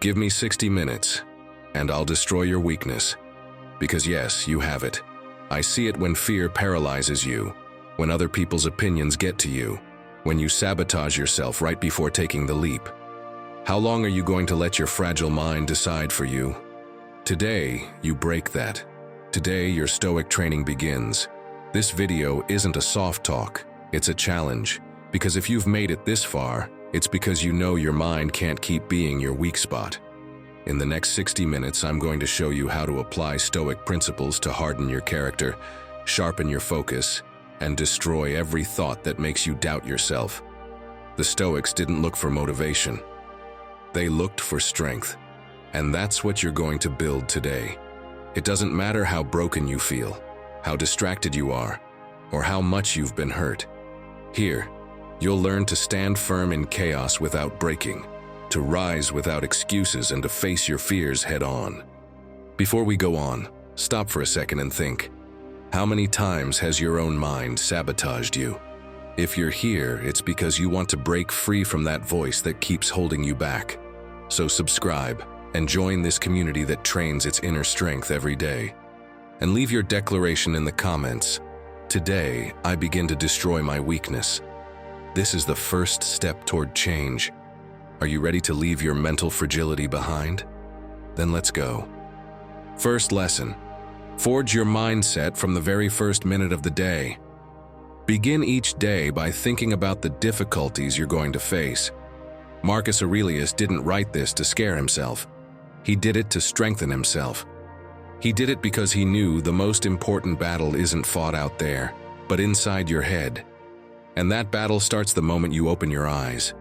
Give me 60 minutes, and I'll destroy your weakness. Because yes, you have it. I see it when fear paralyzes you, when other people's opinions get to you, when you sabotage yourself right before taking the leap. How long are you going to let your fragile mind decide for you? Today, you break that. Today, your Stoic training begins. This video isn't a soft talk, it's a challenge. Because if you've made it this far, it's because you know your mind can't keep being your weak spot. In the next 60 minutes, I'm going to show you how to apply Stoic principles to harden your character, sharpen your focus, and destroy every thought that makes you doubt yourself. The Stoics didn't look for motivation. They looked for strength. And that's what you're going to build today. It doesn't matter how broken you feel, how distracted you are, or how much you've been hurt. Here, you'll learn to stand firm in chaos without breaking, to rise without excuses, and to face your fears head on. Before we go on, stop for a second and think. How many times has your own mind sabotaged you? If you're here, it's because you want to break free from that voice that keeps holding you back. So subscribe and join this community that trains its inner strength every day. And leave your declaration in the comments. Today, I begin to destroy my weakness. This is the first step toward change. Are you ready to leave your mental fragility behind? Then let's go. First lesson. Forge your mindset from the very first minute of the day. Begin each day by thinking about the difficulties you're going to face. Marcus Aurelius didn't write this to scare himself. He did it to strengthen himself. He did it because he knew the most important battle isn't fought out there, but inside your head. And that battle starts the moment you open your eyes.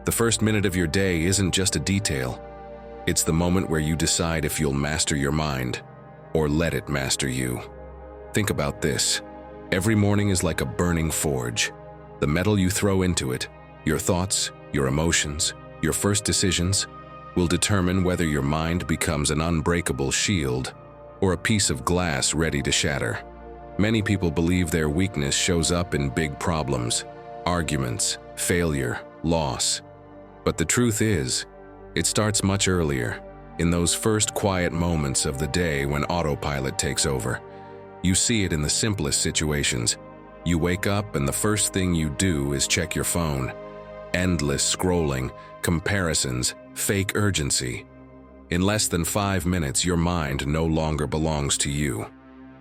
The first minute of your day isn't just a detail. It's the moment where you decide if you'll master your mind or let it master you. Think about this. Every morning is like a burning forge. The metal you throw into it, your thoughts, your emotions, your first decisions, will determine whether your mind becomes an unbreakable shield or a piece of glass ready to shatter. Many people believe their weakness shows up in big problems, arguments, failure, loss. But the truth is, it starts much earlier, in those first quiet moments of the day when autopilot takes over. You see it in the simplest situations. You wake up and the first thing you do is check your phone. Endless scrolling, comparisons, fake urgency. In less than 5 minutes, your mind no longer belongs to you.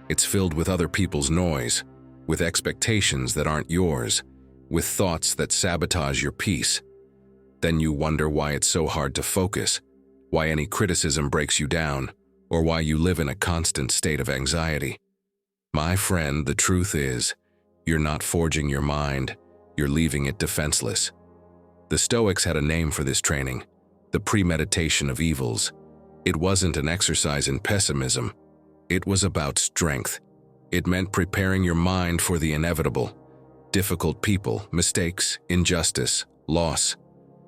It's filled with other people's noise, with expectations that aren't yours, with thoughts that sabotage your peace. Then you wonder why it's so hard to focus, why any criticism breaks you down, or why you live in a constant state of anxiety. My friend, the truth is, you're not forging your mind, you're leaving it defenseless. The Stoics had a name for this training, the premeditation of evils. It wasn't an exercise in pessimism. It was about strength. It meant preparing your mind for the inevitable. Difficult people, mistakes, injustice, loss.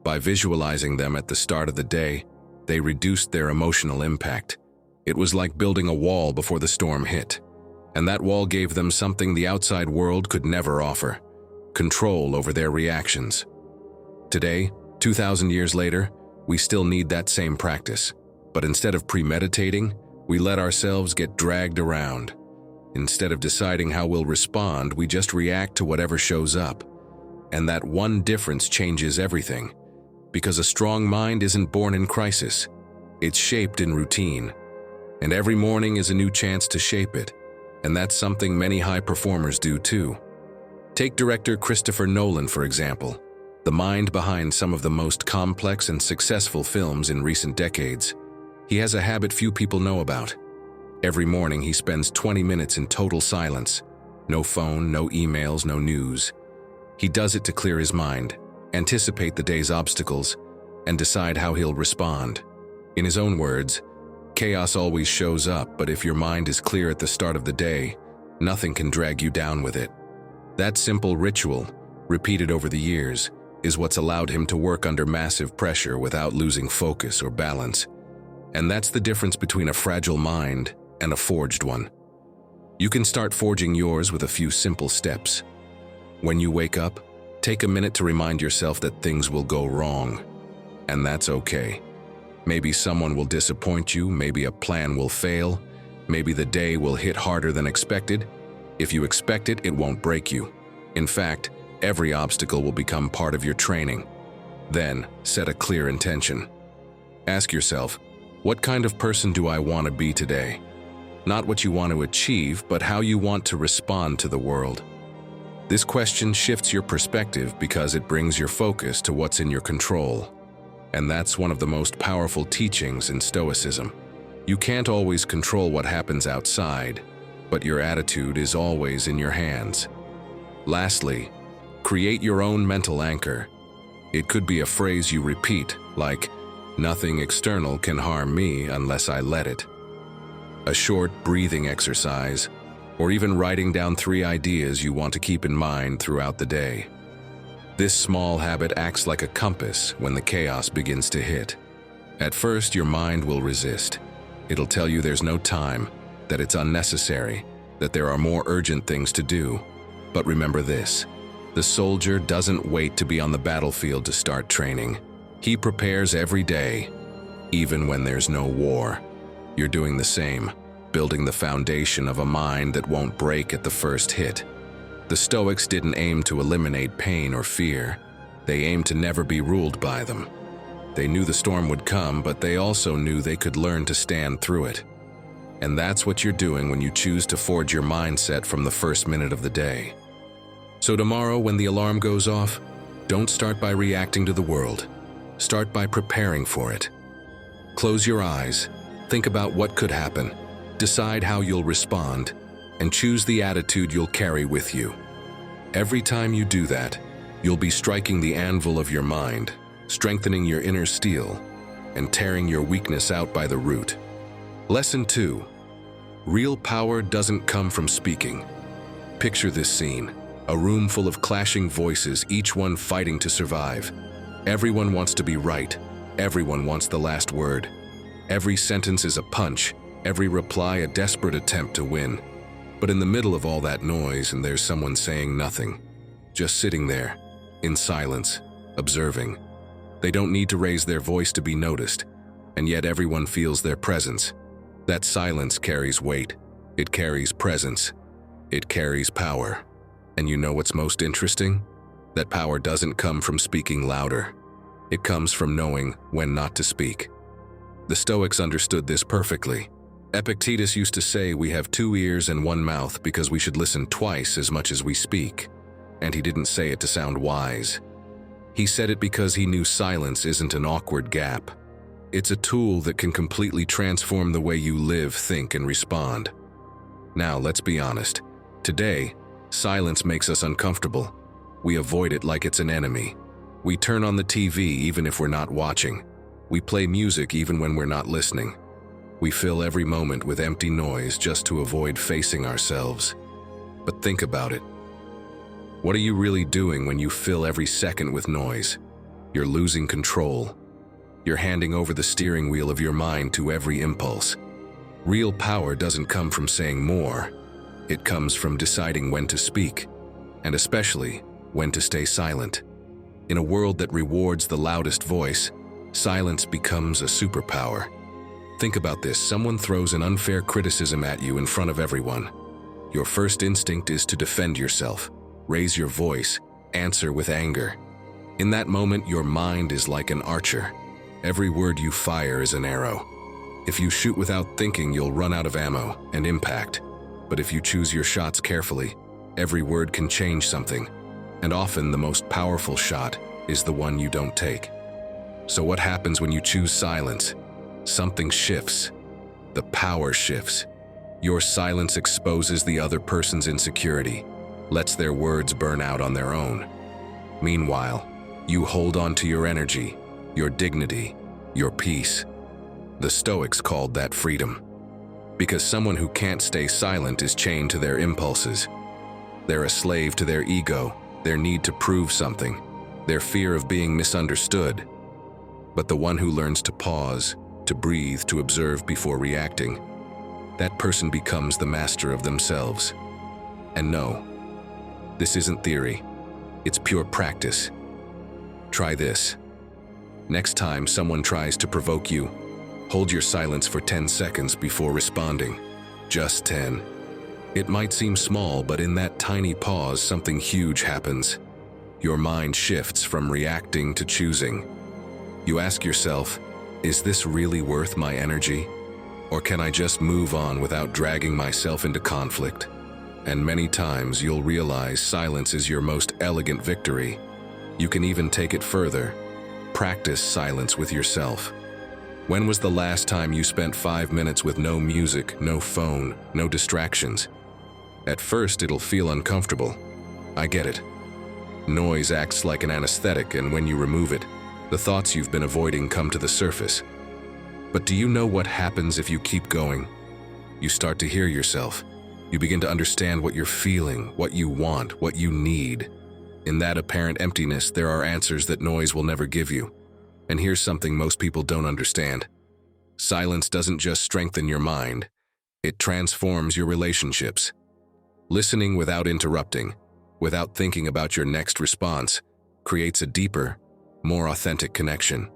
By visualizing them at the start of the day, they reduced their emotional impact. It was like building a wall before the storm hit. And that wall gave them something the outside world could never offer: control over their reactions. Today, 2,000 years later, we still need that same practice. But instead of premeditating, we let ourselves get dragged around. Instead of deciding how we'll respond, we just react to whatever shows up. And that one difference changes everything. Because a strong mind isn't born in crisis. It's shaped in routine. And every morning is a new chance to shape it. And that's something many high performers do too. Take director Christopher Nolan, for example, the mind behind some of the most complex and successful films in recent decades. He has a habit few people know about. Every morning he spends 20 minutes in total silence. No phone, no emails, no news. He does it to clear his mind, anticipate the day's obstacles, and decide how he'll respond. In his own words, chaos always shows up, but if your mind is clear at the start of the day, nothing can drag you down with it. That simple ritual, repeated over the years, is what's allowed him to work under massive pressure without losing focus or balance. And that's the difference between a fragile mind and a forged one. You can start forging yours with a few simple steps. When you wake up, take a minute to remind yourself that things will go wrong. And that's okay. Maybe someone will disappoint you, maybe a plan will fail, maybe the day will hit harder than expected. If you expect it, it won't break you. In fact, every obstacle will become part of your training. Then, set a clear intention. Ask yourself, what kind of person do I want to be today? Not what you want to achieve, but how you want to respond to the world. This question shifts your perspective because it brings your focus to what's in your control. And that's one of the most powerful teachings in Stoicism. You can't always control what happens outside, but your attitude is always in your hands. Lastly, create your own mental anchor. It could be a phrase you repeat, like, "Nothing external can harm me unless I let it." A short breathing exercise, or even writing down 3 ideas you want to keep in mind throughout the day. This small habit acts like a compass when the chaos begins to hit. At first, your mind will resist. It'll tell you there's no time, that it's unnecessary, that there are more urgent things to do. But remember this, the soldier doesn't wait to be on the battlefield to start training. He prepares every day, even when there's no war. You're doing the same, building the foundation of a mind that won't break at the first hit. The Stoics didn't aim to eliminate pain or fear. They aimed to never be ruled by them. They knew the storm would come, but they also knew they could learn to stand through it. And that's what you're doing when you choose to forge your mindset from the first minute of the day. So tomorrow, when the alarm goes off, don't start by reacting to the world. Start by preparing for it. Close your eyes, think about what could happen, decide how you'll respond, and choose the attitude you'll carry with you. Every time you do that, you'll be striking the anvil of your mind, strengthening your inner steel, and tearing your weakness out by the root. Lesson 2. Real power doesn't come from speaking. Picture this scene, a room full of clashing voices, each one fighting to survive. Everyone wants to be right. Everyone wants the last word. Every sentence is a punch, every reply a desperate attempt to win. But in the middle of all that noise, and there's someone saying nothing, just sitting there, in silence, observing. They don't need to raise their voice to be noticed, and yet everyone feels their presence. That silence carries weight. It carries presence. It carries power. And you know what's most interesting? That power doesn't come from speaking louder. It comes from knowing when not to speak. The Stoics understood this perfectly. Epictetus used to say we have 2 ears and 1 mouth because we should listen twice as much as we speak. And he didn't say it to sound wise. He said it because he knew silence isn't an awkward gap. It's a tool that can completely transform the way you live, think, and respond. Now, let's be honest. Today, silence makes us uncomfortable. We avoid it like it's an enemy. We turn on the TV even if we're not watching. We play music even when we're not listening. We fill every moment with empty noise just to avoid facing ourselves. But think about it. What are you really doing when you fill every second with noise? You're losing control. You're handing over the steering wheel of your mind to every impulse. Real power doesn't come from saying more. It comes from deciding when to speak, and especially when to stay silent. In a world that rewards the loudest voice, silence becomes a superpower. Think about this. Someone throws an unfair criticism at you in front of everyone. Your first instinct is to defend yourself, raise your voice, answer with anger. In that moment, your mind is like an archer. Every word you fire is an arrow. If you shoot without thinking, you'll run out of ammo and impact. But if you choose your shots carefully, every word can change something. And often the most powerful shot is the one you don't take. So what happens when you choose silence? Something shifts. The power shifts. Your silence exposes the other person's insecurity, lets their words burn out on their own. Meanwhile, you hold on to your energy, your dignity, your peace. The Stoics called that freedom. Because someone who can't stay silent is chained to their impulses. They're a slave to their ego, their need to prove something, their fear of being misunderstood. But the one who learns to pause, to breathe, to observe before reacting, that person becomes the master of themselves. And no, this isn't theory. It's pure practice. Try this. Next time someone tries to provoke you, hold your silence for 10 seconds before responding. Just 10. It might seem small, but in that tiny pause, something huge happens. Your mind shifts from reacting to choosing. You ask yourself, is this really worth my energy? Or can I just move on without dragging myself into conflict? And many times you'll realize silence is your most elegant victory. You can even take it further. Practice silence with yourself. When was the last time you spent 5 minutes with no music, no phone, no distractions? At first, it'll feel uncomfortable. I get it. Noise acts like an anesthetic, and when you remove it, the thoughts you've been avoiding come to the surface. But do you know what happens if you keep going? You start to hear yourself. You begin to understand what you're feeling, what you want, what you need. In that apparent emptiness, there are answers that noise will never give you. And here's something most people don't understand. Silence doesn't just strengthen your mind, it transforms your relationships. Listening without interrupting, without thinking about your next response, creates a deeper, more authentic connection.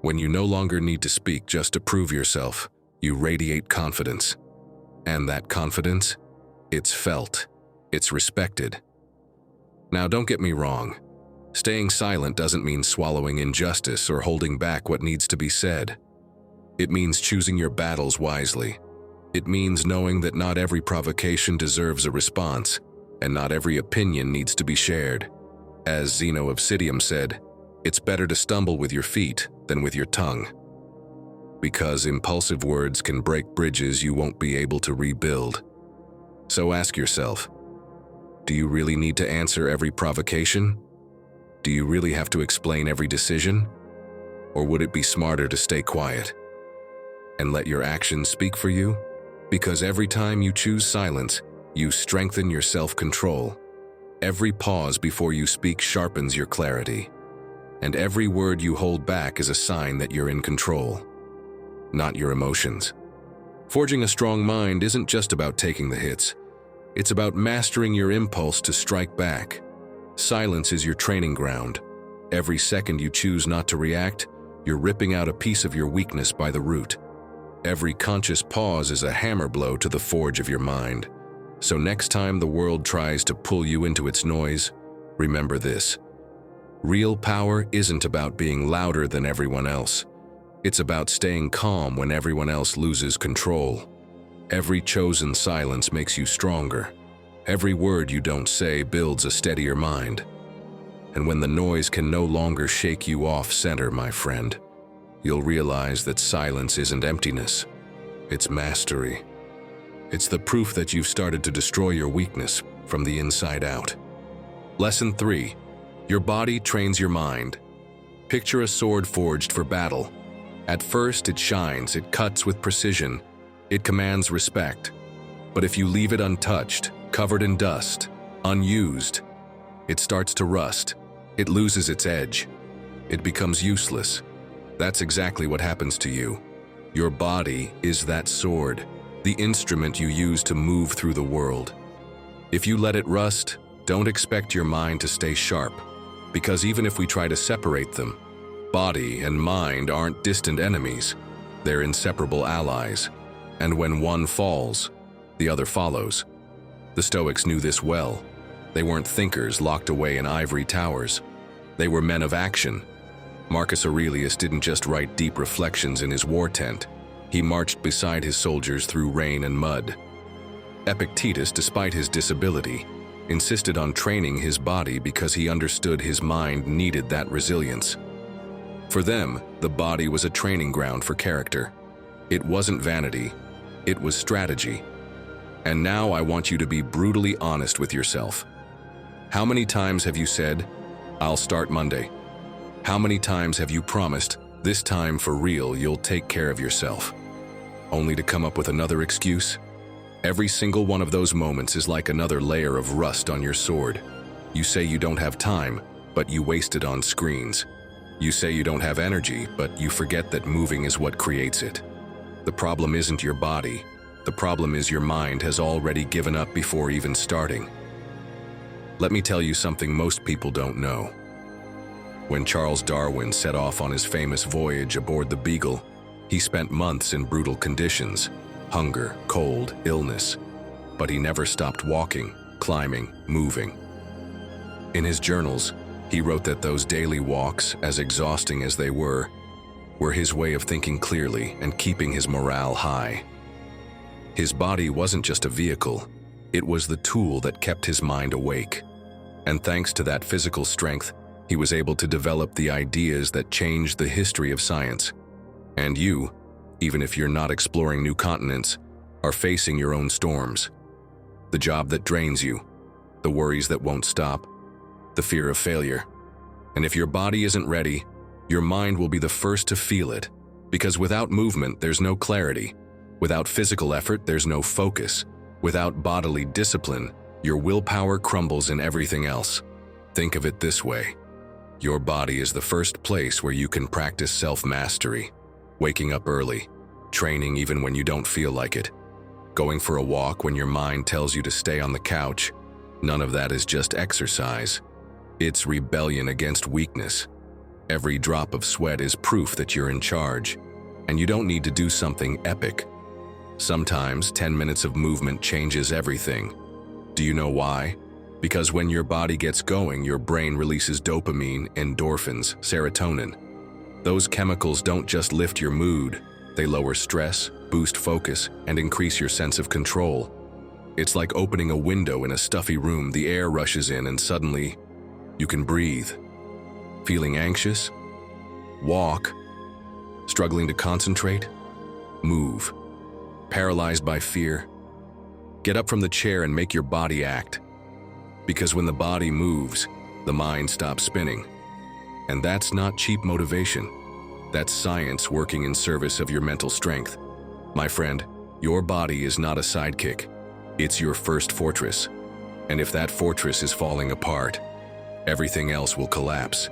When you no longer need to speak just to prove yourself, you radiate confidence. And that confidence, it's felt, it's respected. Now, don't get me wrong. Staying silent doesn't mean swallowing injustice or holding back what needs to be said. It means choosing your battles wisely. It means knowing that not every provocation deserves a response, and not every opinion needs to be shared. As Zeno of Citium said, it's better to stumble with your feet than with your tongue. Because impulsive words can break bridges you won't be able to rebuild. So ask yourself, do you really need to answer every provocation? Do you really have to explain every decision? Or would it be smarter to stay quiet and let your actions speak for you? Because every time you choose silence, you strengthen your self-control. Every pause before you speak sharpens your clarity. And every word you hold back is a sign that you're in control, not your emotions. Forging a strong mind isn't just about taking the hits. It's about mastering your impulse to strike back. Silence is your training ground. Every second you choose not to react, you're ripping out a piece of your weakness by the root. Every conscious pause is a hammer blow to the forge of your mind. So next time the world tries to pull you into its noise, remember this. Real power isn't about being louder than everyone else. It's about staying calm when everyone else loses control. Every chosen silence makes you stronger. Every word you don't say builds a steadier mind. And when the noise can no longer shake you off center, my friend, you'll realize that silence isn't emptiness. It's mastery. It's the proof that you've started to destroy your weakness from the inside out. Lesson 3. Your body trains your mind. Picture a sword forged for battle. At first, it shines, it cuts with precision, it commands respect. But if you leave it untouched, covered in dust, unused, it starts to rust. It loses its edge. It becomes useless. That's exactly what happens to you. Your body is that sword, the instrument you use to move through the world. If you let it rust, don't expect your mind to stay sharp, because even if we try to separate them, body and mind aren't distant enemies. They're inseparable allies. And when one falls, the other follows. The Stoics knew this well. They weren't thinkers locked away in ivory towers. They were men of action. Marcus Aurelius didn't just write deep reflections in his war tent. He marched beside his soldiers through rain and mud. Epictetus, despite his disability, insisted on training his body because he understood his mind needed that resilience. For them, the body was a training ground for character. It wasn't vanity, it was strategy. And now I want you to be brutally honest with yourself. How many times have you said, "I'll start Monday"? How many times have you promised, "This time for real you'll take care of yourself"? Only to come up with another excuse? Every single one of those moments is like another layer of rust on your sword. You say you don't have time, but you waste it on screens. You say you don't have energy, but you forget that moving is what creates it. The problem isn't your body. The problem is your mind has already given up before even starting. Let me tell you something most people don't know. When Charles Darwin set off on his famous voyage aboard the Beagle, he spent months in brutal conditions: hunger, cold, illness. But he never stopped walking, climbing, moving. In his journals, he wrote that those daily walks, as exhausting as they were his way of thinking clearly and keeping his morale high. His body wasn't just a vehicle, it was the tool that kept his mind awake. And thanks to that physical strength, he was able to develop the ideas that changed the history of science. And you, even if you're not exploring new continents, are facing your own storms. The job that drains you, the worries that won't stop, the fear of failure. And if your body isn't ready, your mind will be the first to feel it. Because without movement, there's no clarity. Without physical effort, there's no focus. Without bodily discipline, your willpower crumbles in everything else. Think of it this way. Your body is the first place where you can practice self-mastery. Waking up early, training even when you don't feel like it, going for a walk when your mind tells you to stay on the couch. None of that is just exercise. It's rebellion against weakness. Every drop of sweat is proof that you're in charge, and you don't need to do something epic. Sometimes 10 minutes of movement changes everything. Do you know why? Because when your body gets going, your brain releases dopamine, endorphins, serotonin. Those chemicals don't just lift your mood, they lower stress, boost focus, and increase your sense of control. It's like opening a window in a stuffy room. The air rushes in and suddenly, you can breathe. Feeling anxious? Walk. Struggling to concentrate? Move. Paralyzed by fear? Get up from the chair and make your body act. Because when the body moves, the mind stops spinning. And that's not cheap motivation. That's science working in service of your mental strength. My friend, your body is not a sidekick. It's your first fortress. And if that fortress is falling apart, everything else will collapse.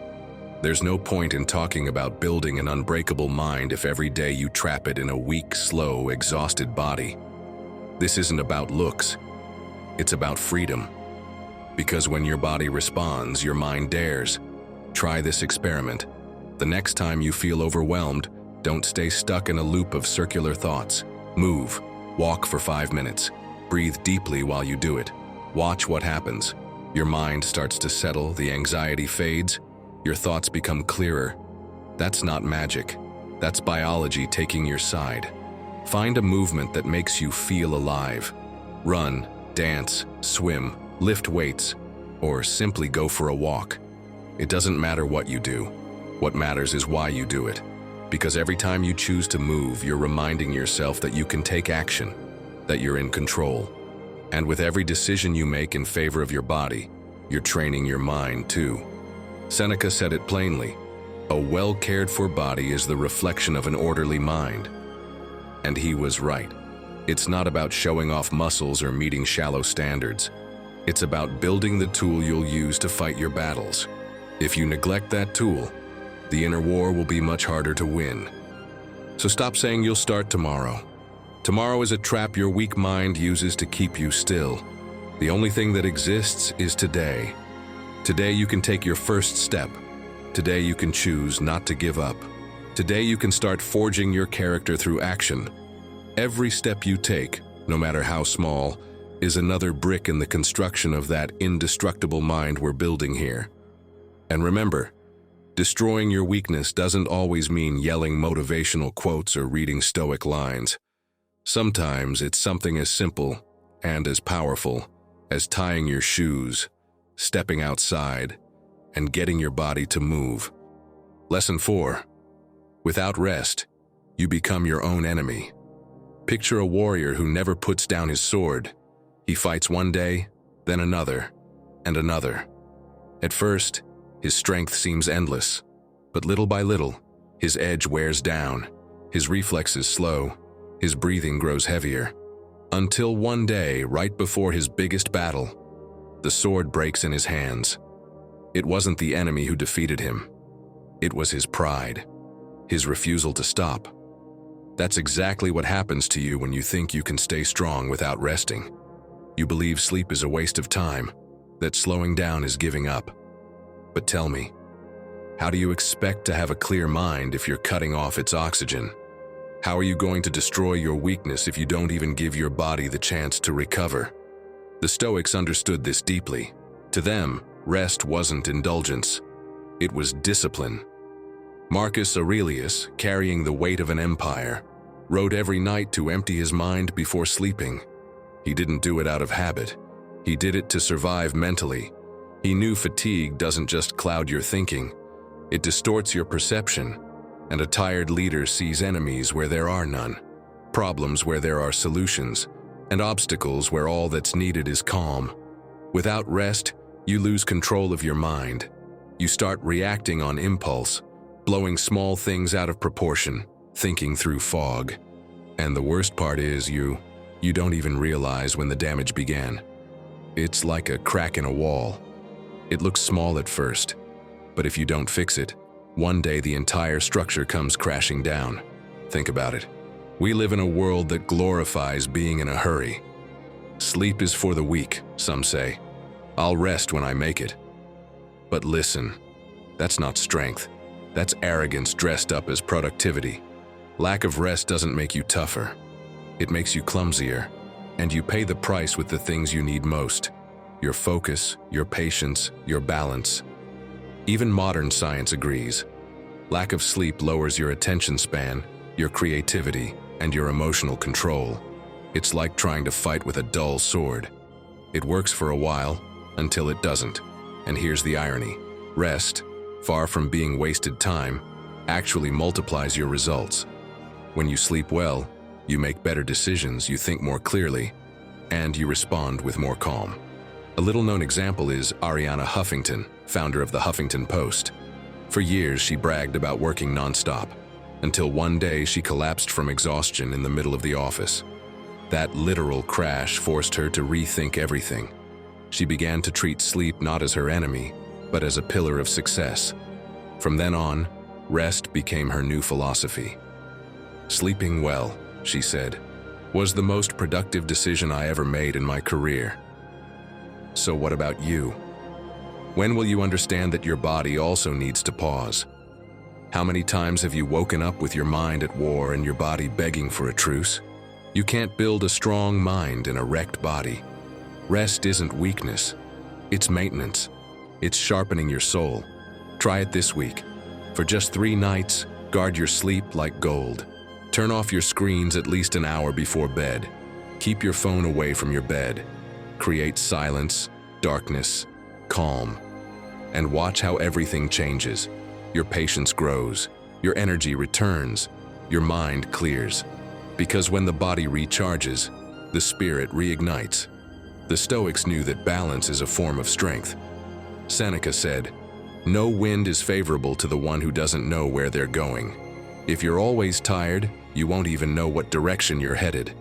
There's no point in talking about building an unbreakable mind if every day you trap it in a weak, slow, exhausted body. This isn't about looks. It's about freedom. Because when your body responds, your mind dares. Try this experiment. The next time you feel overwhelmed, don't stay stuck in a loop of circular thoughts. Move. Walk for 5 minutes. Breathe deeply while you do it. Watch what happens. Your mind starts to settle, the anxiety fades, your thoughts become clearer. That's not magic. That's biology taking your side. Find a movement that makes you feel alive. Run, dance, swim, lift weights, or simply go for a walk. It doesn't matter what you do. What matters is why you do it. Because every time you choose to move, you're reminding yourself that you can take action, that you're in control. And with every decision you make in favor of your body, you're training your mind too. Seneca said it plainly, a well-cared-for body is the reflection of an orderly mind. And he was right. It's not about showing off muscles or meeting shallow standards. It's about building the tool you'll use to fight your battles. If you neglect that tool, the inner war will be much harder to win. So stop saying you'll start tomorrow. Tomorrow is a trap your weak mind uses to keep you still. The only thing that exists is today. Today you can take your first step. Today you can choose not to give up. Today you can start forging your character through action. Every step you take, no matter how small, is another brick in the construction of that indestructible mind we're building here. And remember, destroying your weakness doesn't always mean yelling motivational quotes or reading stoic lines. Sometimes it's something as simple and as powerful as tying your shoes, stepping outside, and getting your body to move. Lesson 4. Without rest, you become your own enemy. Picture a warrior who never puts down his sword. He fights one day, then another, and another. At first, his strength seems endless, but little by little, his edge wears down, his reflexes slow, his breathing grows heavier. Until one day, right before his biggest battle, the sword breaks in his hands. It wasn't the enemy who defeated him. It was his pride, his refusal to stop. That's exactly what happens to you when you think you can stay strong without resting. You believe sleep is a waste of time, that slowing down is giving up. But tell me, How do you expect to have a clear mind if you're cutting off its oxygen? How are you going to destroy your weakness if you don't even give your body the chance to recover? The Stoics understood this deeply. To them, rest wasn't indulgence. It was discipline. Marcus Aurelius, carrying the weight of an empire, wrote every night to empty his mind before sleeping. He didn't do it out of habit. He did it to survive mentally. He knew fatigue doesn't just cloud your thinking. It distorts your perception, and a tired leader sees enemies where there are none, problems where there are solutions, and obstacles where all that's needed is calm. Without rest, you lose control of your mind. You start reacting on impulse, blowing small things out of proportion, thinking through fog. And the worst part is you don't even realize when the damage began. It's like a crack in a wall. It looks small at first, but if you don't fix it, one day the entire structure comes crashing down. Think about it. We live in a world that glorifies being in a hurry. Sleep is for the weak, some say. I'll rest when I make it. But listen, that's not strength. That's arrogance dressed up as productivity. Lack of rest doesn't make you tougher. It makes you clumsier, and you pay the price with the things you need most: your focus, your patience, your balance. Even modern science agrees. Lack of sleep lowers your attention span, your creativity, and your emotional control. It's like trying to fight with a dull sword. It works for a while, until it doesn't. And here's the irony. Rest, far from being wasted time, actually multiplies your results. When you sleep well, you make better decisions, you think more clearly, and you respond with more calm. A little-known example is Arianna Huffington, founder of the Huffington Post. For years, she bragged about working nonstop, until one day she collapsed from exhaustion in the middle of the office. That literal crash forced her to rethink everything. She began to treat sleep not as her enemy, but as a pillar of success. From then on, rest became her new philosophy. Sleeping well, she said, was the most productive decision I ever made in my career. So what about you? When will you understand that your body also needs to pause? How many times have you woken up with your mind at war and your body begging for a truce? You can't build a strong mind in a wrecked body. Rest isn't weakness. It's maintenance. It's sharpening your soul. Try it this week. For just 3 nights, guard your sleep like gold. Turn off your screens at least an hour before bed. Keep your phone away from your bed. Create silence, darkness, calm. And watch how everything changes. Your patience grows. Your energy returns. Your mind clears. Because when the body recharges, the spirit reignites. The Stoics knew that balance is a form of strength. Seneca said, "No wind is favorable to the one who doesn't know where they're going." If you're always tired, you won't even know what direction you're headed.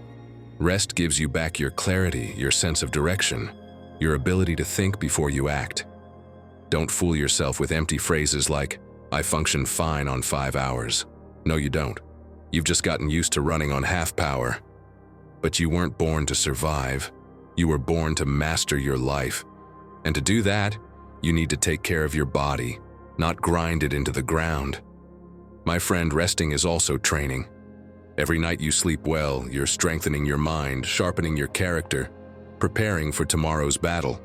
Rest gives you back your clarity, your sense of direction, your ability to think before you act. Don't fool yourself with empty phrases like, "I function fine on 5 hours." No, you don't. You've just gotten used to running on half power. But you weren't born to survive. You were born to master your life. And to do that, you need to take care of your body, not grind it into the ground. My friend, resting is also training. Every night you sleep well, you're strengthening your mind, sharpening your character, preparing for tomorrow's battle.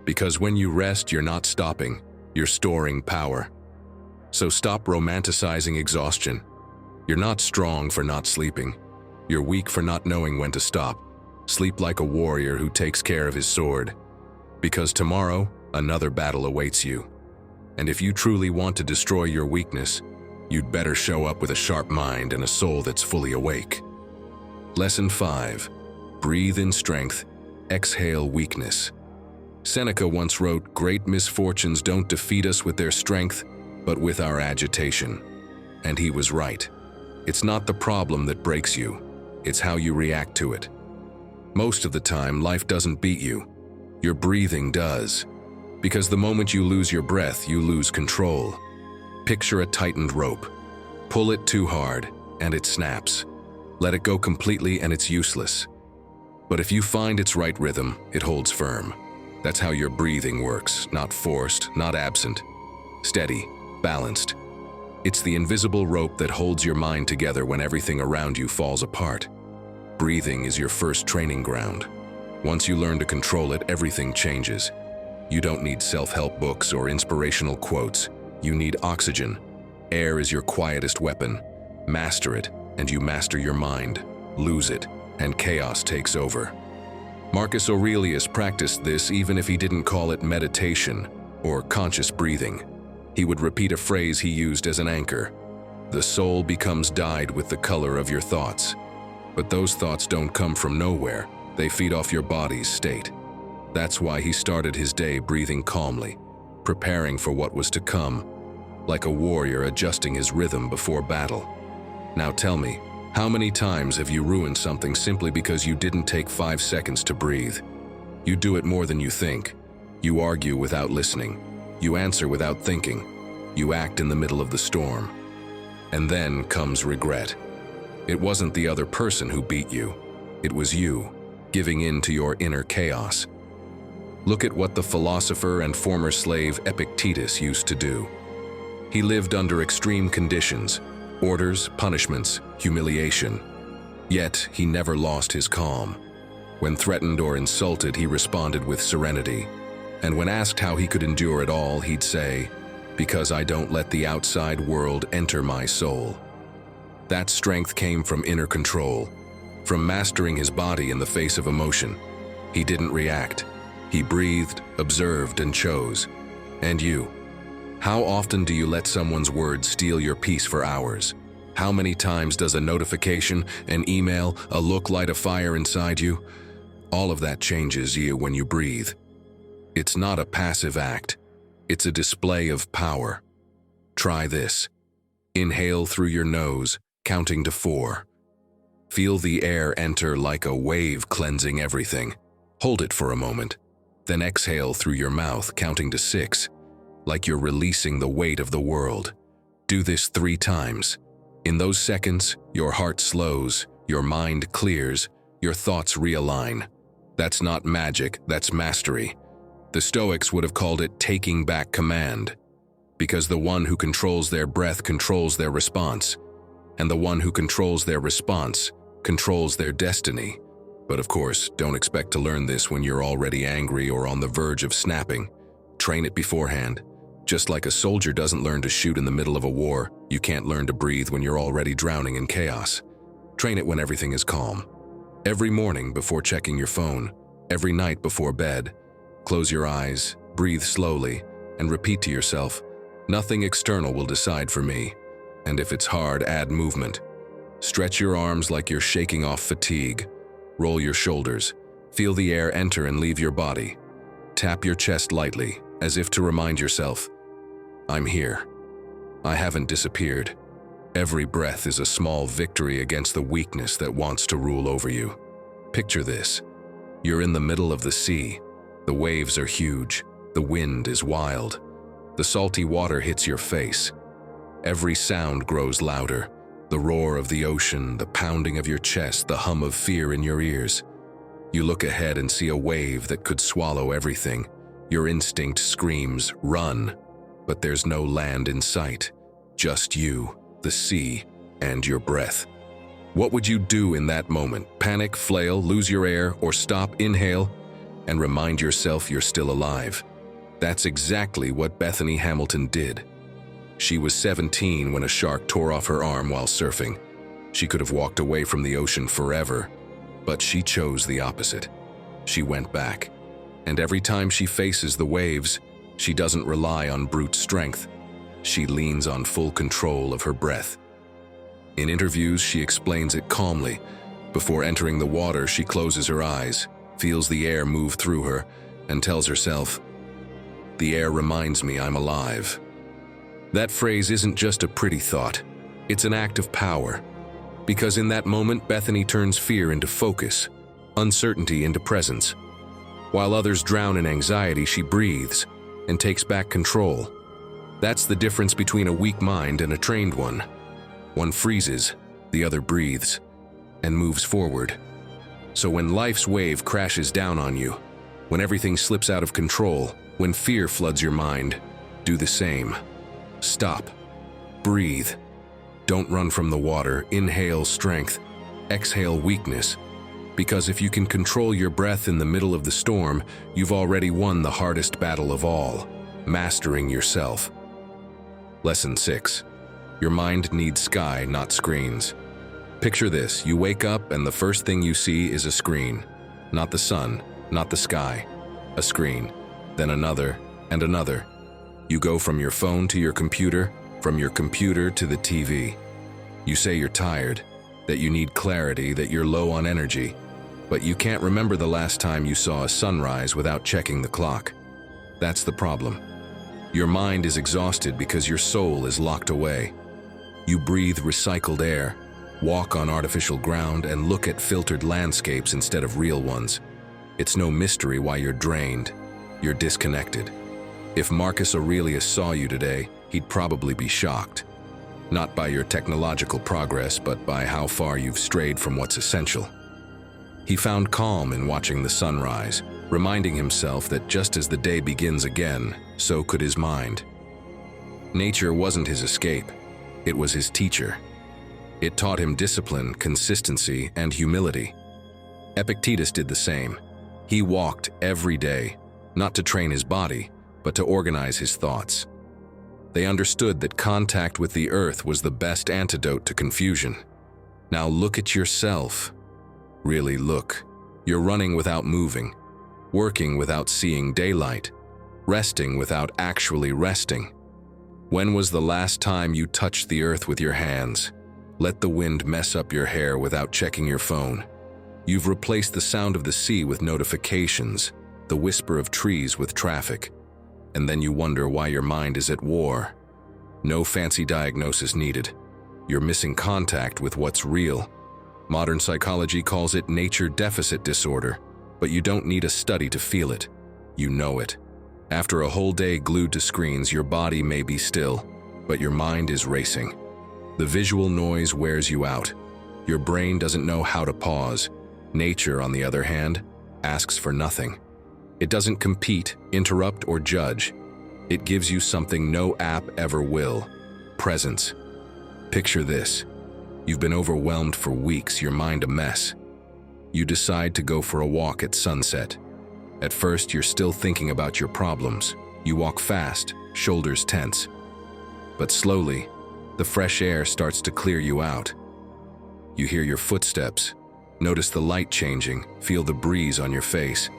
Because when you rest, you're not stopping, you're storing power. So stop romanticizing exhaustion. You're not strong for not sleeping. You're weak for not knowing when to stop. Sleep like a warrior who takes care of his sword. Because tomorrow, another battle awaits you. And if you truly want to destroy your weakness, you'd better show up with a sharp mind and a soul that's fully awake. Lesson 5. Breathe in strength, exhale weakness. Seneca once wrote, "Great misfortunes don't defeat us with their strength, but with our agitation." And he was right. It's not the problem that breaks you, it's how you react to it. Most of the time, life doesn't beat you. Your breathing does. Because the moment you lose your breath, you lose control. Picture a tightened rope. Pull it too hard, and it snaps. Let it go completely, and it's useless. But if you find its right rhythm, it holds firm. That's how your breathing works, not forced, not absent. Steady, balanced. It's the invisible rope that holds your mind together when everything around you falls apart. Breathing is your first training ground. Once you learn to control it, everything changes. You don't need self-help books or inspirational quotes. You need oxygen. Air is your quietest weapon. Master it, and you master your mind. Lose it, and chaos takes over. Marcus Aurelius practiced this even if he didn't call it meditation or conscious breathing. He would repeat a phrase he used as an anchor. The soul becomes dyed with the color of your thoughts. But those thoughts don't come from nowhere. They feed off your body's state. That's why he started his day breathing calmly, preparing for what was to come, like a warrior adjusting his rhythm before battle. Now tell me, how many times have you ruined something simply because you didn't take 5 seconds to breathe? You do it more than you think. You argue without listening. You answer without thinking. You act in the middle of the storm. And then comes regret. It wasn't the other person who beat you. It was you, giving in to your inner chaos. Look at what the philosopher and former slave Epictetus used to do. He lived under extreme conditions, orders, punishments, humiliation. Yet he never lost his calm. When threatened or insulted, he responded with serenity. And when asked how he could endure it all, he'd say, "Because I don't let the outside world enter my soul." That strength came from inner control, from mastering his body in the face of emotion. He didn't react. He breathed, observed, and chose. And you? How often do you let someone's words steal your peace for hours? How many times does a notification, an email, a look light a fire inside you? All of that changes you when you breathe. It's not a passive act. It's a display of power. Try this. Inhale through your nose, counting to 4. Feel the air enter like a wave, cleansing everything. Hold it for a moment. Then exhale through your mouth, counting to 6, like you're releasing the weight of the world. Do this 3 times. In those seconds, your heart slows, your mind clears, your thoughts realign. That's not magic, that's mastery. The Stoics would have called it taking back command, because the one who controls their breath controls their response, and the one who controls their response controls their destiny. But of course, don't expect to learn this when you're already angry or on the verge of snapping. Train it beforehand. Just like a soldier doesn't learn to shoot in the middle of a war, you can't learn to breathe when you're already drowning in chaos. Train it when everything is calm. Every morning before checking your phone, every night before bed, close your eyes, breathe slowly, and repeat to yourself, "Nothing external will decide for me." And if it's hard, add movement. Stretch your arms like you're shaking off fatigue. Roll your shoulders. Feel the air enter and leave your body. Tap your chest lightly, as if to remind yourself, "I'm here. I haven't disappeared." Every breath is a small victory against the weakness that wants to rule over you. Picture this. You're in the middle of the sea. The waves are huge. The wind is wild. The salty water hits your face. Every sound grows louder. The roar of the ocean, the pounding of your chest, the hum of fear in your ears. You look ahead and see a wave that could swallow everything. Your instinct screams, "Run!" But there's no land in sight. Just you, the sea, and your breath. What would you do in that moment? Panic, flail, lose your air, or stop, inhale, and remind yourself you're still alive? That's exactly what Bethany Hamilton did. She was 17 when a shark tore off her arm while surfing. She could have walked away from the ocean forever, but she chose the opposite. She went back. And every time she faces the waves, she doesn't rely on brute strength. She leans on full control of her breath. In interviews, she explains it calmly. Before entering the water, she closes her eyes, feels the air move through her, and tells herself, "The air reminds me I'm alive." That phrase isn't just a pretty thought. It's an act of power. Because in that moment, Bethany turns fear into focus, uncertainty into presence. While others drown in anxiety, she breathes and takes back control. That's the difference between a weak mind and a trained one. One freezes, the other breathes, and moves forward. So when life's wave crashes down on you, when everything slips out of control, when fear floods your mind, do the same. Stop. Breathe. Don't run from the water. Inhale strength. Exhale weakness. Because if you can control your breath in the middle of the storm, you've already won the hardest battle of all, mastering yourself. Lesson 6. Your mind needs sky, not screens. Picture this: you wake up and the first thing you see is a screen. Not the sun, not the sky. A screen. Then another, and another. You go from your phone to your computer, from your computer to the TV. You say you're tired, that you need clarity, that you're low on energy, but you can't remember the last time you saw a sunrise without checking the clock. That's the problem. Your mind is exhausted because your soul is locked away. You breathe recycled air, walk on artificial ground, and look at filtered landscapes instead of real ones. It's no mystery why you're drained. You're disconnected. If Marcus Aurelius saw you today, he'd probably be shocked. Not by your technological progress, but by how far you've strayed from what's essential. He found calm in watching the sunrise, reminding himself that just as the day begins again, so could his mind. Nature wasn't his escape, it was his teacher. It taught him discipline, consistency, and humility. Epictetus did the same. He walked every day, not to train his body, but to organize his thoughts. They understood that contact with the earth was the best antidote to confusion. Now look at yourself. Really look. You're running without moving, working without seeing daylight, resting without actually resting. When was the last time you touched the earth with your hands? Let the wind mess up your hair without checking your phone. You've replaced the sound of the sea with notifications, the whisper of trees with traffic. And then you wonder why your mind is at war. No fancy diagnosis needed. You're missing contact with what's real. Modern psychology calls it nature deficit disorder, but you don't need a study to feel it. You know it. After a whole day glued to screens, your body may be still, but your mind is racing. The visual noise wears you out. Your brain doesn't know how to pause. Nature, on the other hand, asks for nothing. It doesn't compete, interrupt, or judge. It gives you something no app ever will: presence. Picture this. You've been overwhelmed for weeks, your mind a mess. You decide to go for a walk at sunset. At first, you're still thinking about your problems. You walk fast, shoulders tense. But slowly, the fresh air starts to clear you out. You hear your footsteps, notice the light changing, feel the breeze on your face.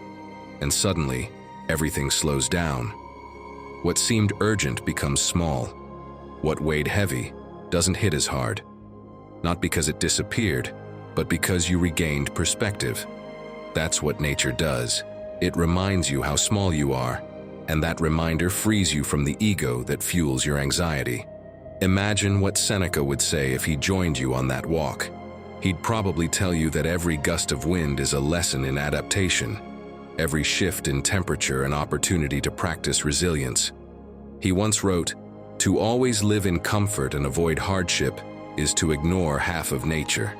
And suddenly, everything slows down. What seemed urgent becomes small. What weighed heavy doesn't hit as hard. Not because it disappeared, but because you regained perspective. That's what nature does. It reminds you how small you are, and that reminder frees you from the ego that fuels your anxiety. Imagine what Seneca would say if he joined you on that walk. He'd probably tell you that every gust of wind is a lesson in adaptation. Every shift in temperature an opportunity to practice resilience. He once wrote, "To always live in comfort and avoid hardship is to ignore half of nature."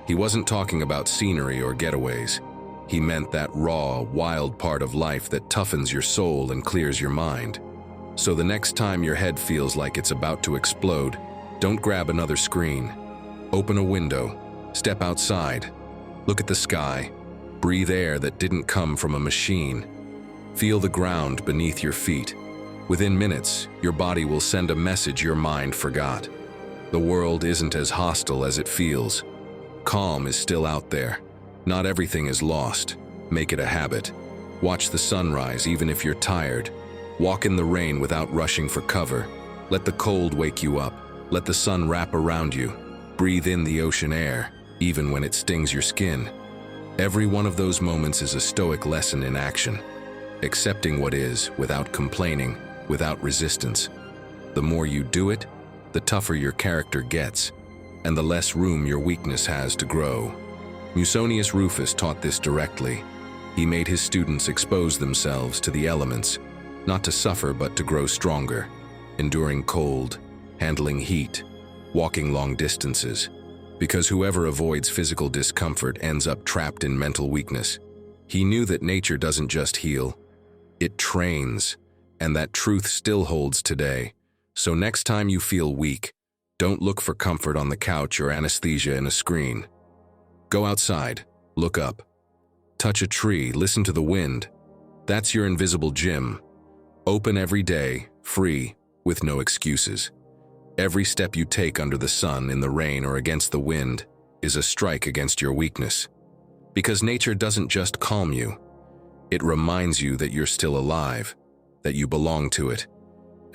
He wasn't talking about scenery or getaways. He meant that raw, wild part of life that toughens your soul and clears your mind. So the next time your head feels like it's about to explode, don't grab another screen. Open a window, step outside, look at the sky, breathe air that didn't come from a machine. Feel the ground beneath your feet. Within minutes, your body will send a message your mind forgot. The world isn't as hostile as it feels. Calm is still out there. Not everything is lost. Make it a habit. Watch the sunrise even if you're tired. Walk in the rain without rushing for cover. Let the cold wake you up. Let the sun wrap around you. Breathe in the ocean air, even when it stings your skin. Every one of those moments is a Stoic lesson in action. Accepting what is, without complaining, without resistance. The more you do it, the tougher your character gets, and the less room your weakness has to grow. Musonius Rufus taught this directly. He made his students expose themselves to the elements, not to suffer but to grow stronger, enduring cold, handling heat, walking long distances, because whoever avoids physical discomfort ends up trapped in mental weakness. He knew that nature doesn't just heal, it trains, and that truth still holds today. So next time you feel weak, don't look for comfort on the couch or anesthesia in a screen. Go outside, look up, touch a tree, listen to the wind. That's your invisible gym. Open every day, free, with no excuses. Every step you take under the sun, in the rain, or against the wind is a strike against your weakness. Because nature doesn't just calm you. It reminds you that you're still alive, that you belong to it,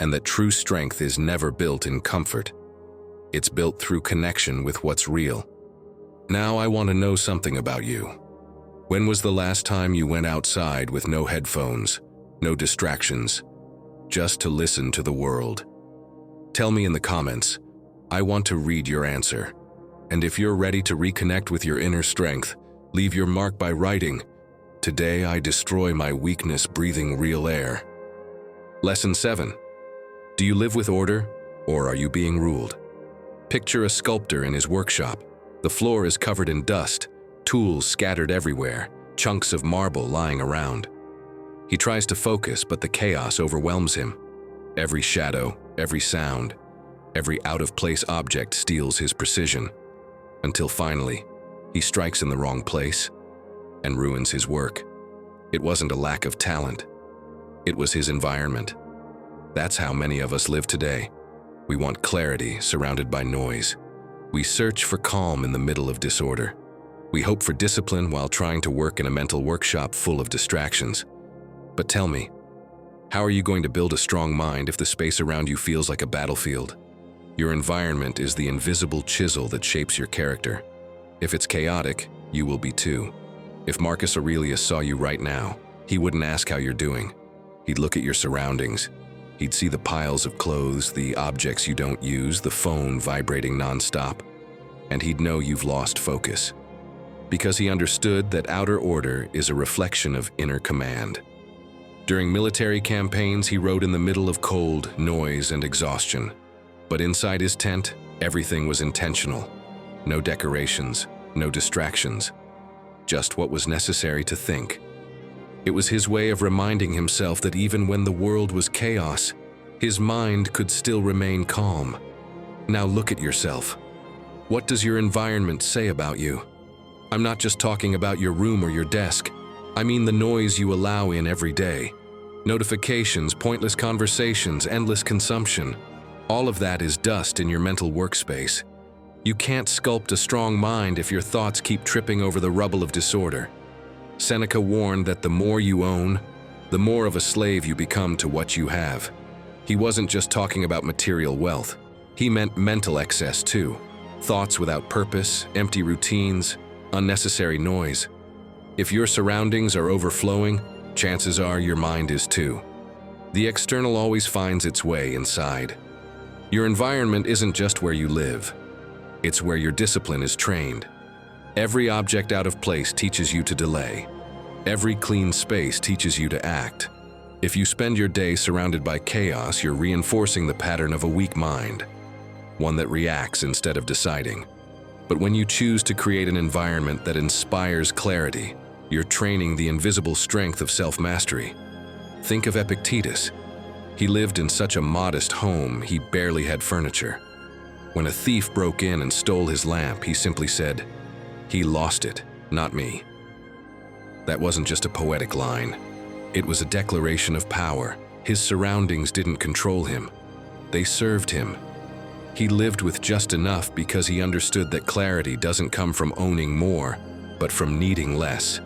and that true strength is never built in comfort. It's built through connection with what's real. Now I want to know something about you. When was the last time you went outside with no headphones, no distractions, just to listen to the world? Tell me in the comments. I want to read your answer. And if you're ready to reconnect with your inner strength, leave your mark by writing, "Today I destroy my weakness breathing real air." Lesson 7. Do you live with order, or are you being ruled? Picture a sculptor in his workshop. The floor is covered in dust, tools scattered everywhere, chunks of marble lying around. He tries to focus, but the chaos overwhelms him. Every shadow, every sound, every out-of-place object steals his precision, until finally, he strikes in the wrong place and ruins his work. It wasn't a lack of talent. It was his environment. That's how many of us live today. We want clarity surrounded by noise. We search for calm in the middle of disorder. We hope for discipline while trying to work in a mental workshop full of distractions. But tell me, how are you going to build a strong mind if the space around you feels like a battlefield? Your environment is the invisible chisel that shapes your character. If it's chaotic, you will be too. If Marcus Aurelius saw you right now, he wouldn't ask how you're doing. He'd look at your surroundings. He'd see the piles of clothes, the objects you don't use, the phone vibrating nonstop, and he'd know you've lost focus. Because he understood that outer order is a reflection of inner command. During military campaigns, he rode in the middle of cold, noise, and exhaustion. But inside his tent, everything was intentional. No decorations, no distractions, just what was necessary to think. It was his way of reminding himself that even when the world was chaos, his mind could still remain calm. Now look at yourself. What does your environment say about you? I'm not just talking about your room or your desk. I mean the noise you allow in every day. Notifications, pointless conversations, endless consumption. All of that is dust in your mental workspace. You can't sculpt a strong mind if your thoughts keep tripping over the rubble of disorder. Seneca warned that the more you own, the more of a slave you become to what you have. He wasn't just talking about material wealth. He meant mental excess too. Thoughts without purpose, empty routines, unnecessary noise. If your surroundings are overflowing, chances are your mind is too. The external always finds its way inside. Your environment isn't just where you live. It's where your discipline is trained. Every object out of place teaches you to delay. Every clean space teaches you to act. If you spend your day surrounded by chaos, you're reinforcing the pattern of a weak mind, one that reacts instead of deciding. But when you choose to create an environment that inspires clarity, you're training the invisible strength of self-mastery. Think of Epictetus. He lived in such a modest home, he barely had furniture. When a thief broke in and stole his lamp, he simply said, "He lost it, not me." That wasn't just a poetic line. It was a declaration of power. His surroundings didn't control him. They served him. He lived with just enough because he understood that clarity doesn't come from owning more, but from needing less.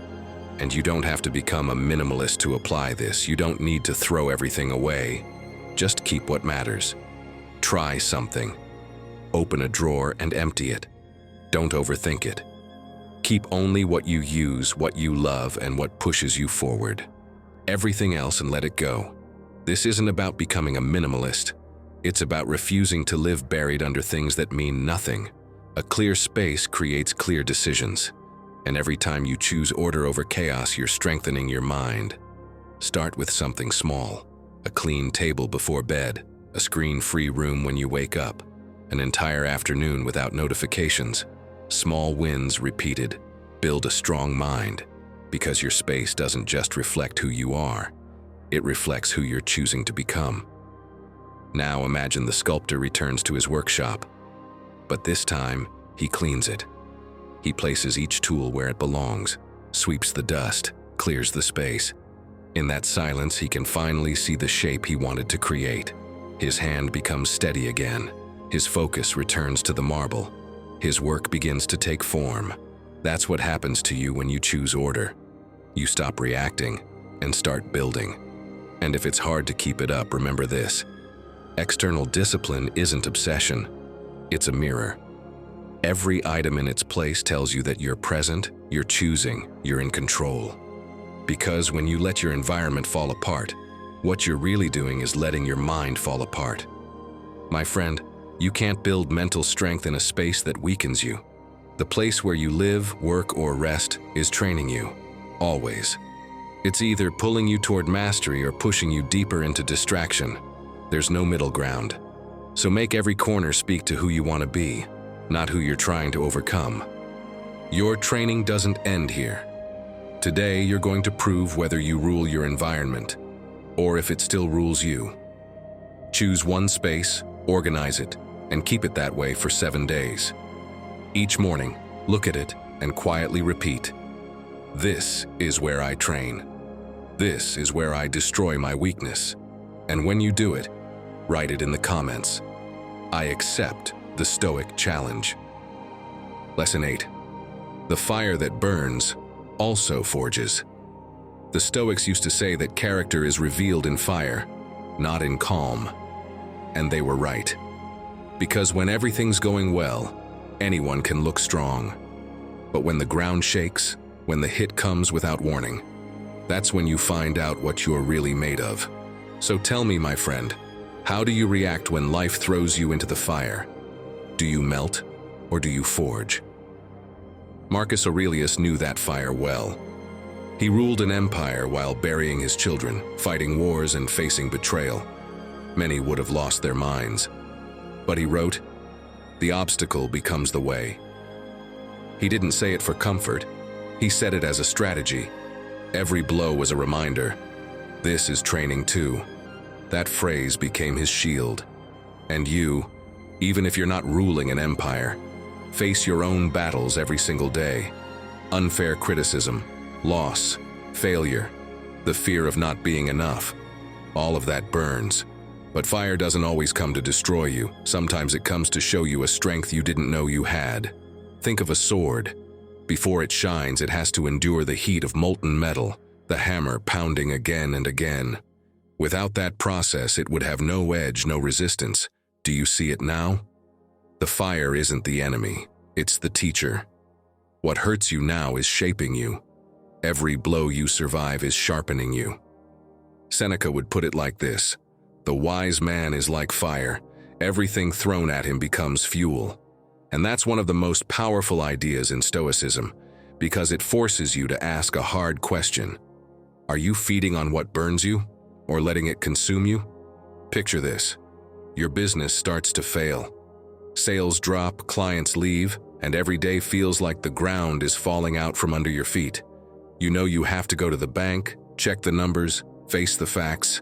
And you don't have to become a minimalist to apply this. You don't need to throw everything away. Just keep what matters. Try something. Open a drawer and empty it. Don't overthink it. Keep only what you use, what you love, and what pushes you forward. Everything else and let it go. This isn't about becoming a minimalist. It's about refusing to live buried under things that mean nothing. A clear space creates clear decisions. And every time you choose order over chaos, you're strengthening your mind. Start with something small. A clean table before bed, a screen-free room when you wake up, an entire afternoon without notifications. Small wins repeated. Build a strong mind, because your space doesn't just reflect who you are, it reflects who you're choosing to become. Now imagine the sculptor returns to his workshop. But this time, he cleans it. He places each tool where it belongs, sweeps the dust, clears the space. In that silence, he can finally see the shape he wanted to create. His hand becomes steady again. His focus returns to the marble. His work begins to take form. That's what happens to you when you choose order. You stop reacting and start building. And if it's hard to keep it up, remember this. External discipline isn't obsession. It's a mirror. Every item in its place tells you that you're present, you're choosing, you're in control. Because when you let your environment fall apart, what you're really doing is letting your mind fall apart. My friend, you can't build mental strength in a space that weakens you. The place where you live, work, or rest is training you, always. It's either pulling you toward mastery or pushing you deeper into distraction. There's no middle ground. So make every corner speak to who you want to be, not who you're trying to overcome. Your training doesn't end here. Today, you're going to prove whether you rule your environment, or if it still rules you. Choose one space, organize it, and keep it that way for 7 days. Each morning, look at it and quietly repeat, "This is where I train. This is where I destroy my weakness." And when you do it, write it in the comments. I accept the Stoic challenge. Lesson 8. The fire that burns also forges. The Stoics used to say that character is revealed in fire, not in calm. And they were right. Because when everything's going well, anyone can look strong. But when the ground shakes, when the hit comes without warning, that's when you find out what you're really made of. So tell me, my friend, how do you react when life throws you into the fire? Do you melt, or do you forge? Marcus Aurelius knew that fire well. He ruled an empire while burying his children, fighting wars and facing betrayal. Many would have lost their minds. But he wrote, "The obstacle becomes the way." He didn't say it for comfort. He said it as a strategy. Every blow was a reminder. This is training too. That phrase became his shield. And you, even if you're not ruling an empire, face your own battles every single day. Unfair criticism, loss, failure, the fear of not being enough. All of that burns. But fire doesn't always come to destroy you. Sometimes it comes to show you a strength you didn't know you had. Think of a sword. Before it shines, it has to endure the heat of molten metal, the hammer pounding again and again. Without that process, it would have no edge, no resistance. Do you see it now? The fire isn't the enemy, it's the teacher. What hurts you now is shaping you. Every blow you survive is sharpening you. Seneca would put it like this: the wise man is like fire. Everything thrown at him becomes fuel. And that's one of the most powerful ideas in Stoicism, because it forces you to ask a hard question. Are you feeding on what burns you, or letting it consume you? Picture this. Your business starts to fail. Sales drop, clients leave, and every day feels like the ground is falling out from under your feet. You know you have to go to the bank, check the numbers, face the facts,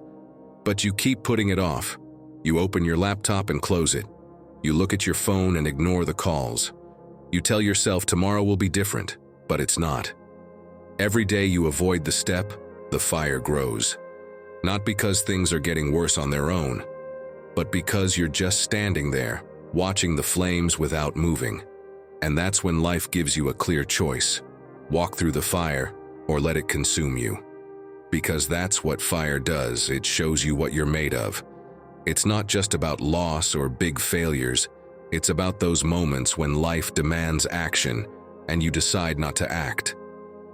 but you keep putting it off. You open your laptop and close it. You look at your phone and ignore the calls. You tell yourself tomorrow will be different, but it's not. Every day you avoid the step, the fire grows. Not because things are getting worse on their own, but because you're just standing there, watching the flames without moving. And that's when life gives you a clear choice. Walk through the fire, or let it consume you. Because that's what fire does, it shows you what you're made of. It's not just about loss or big failures, it's about those moments when life demands action and you decide not to act.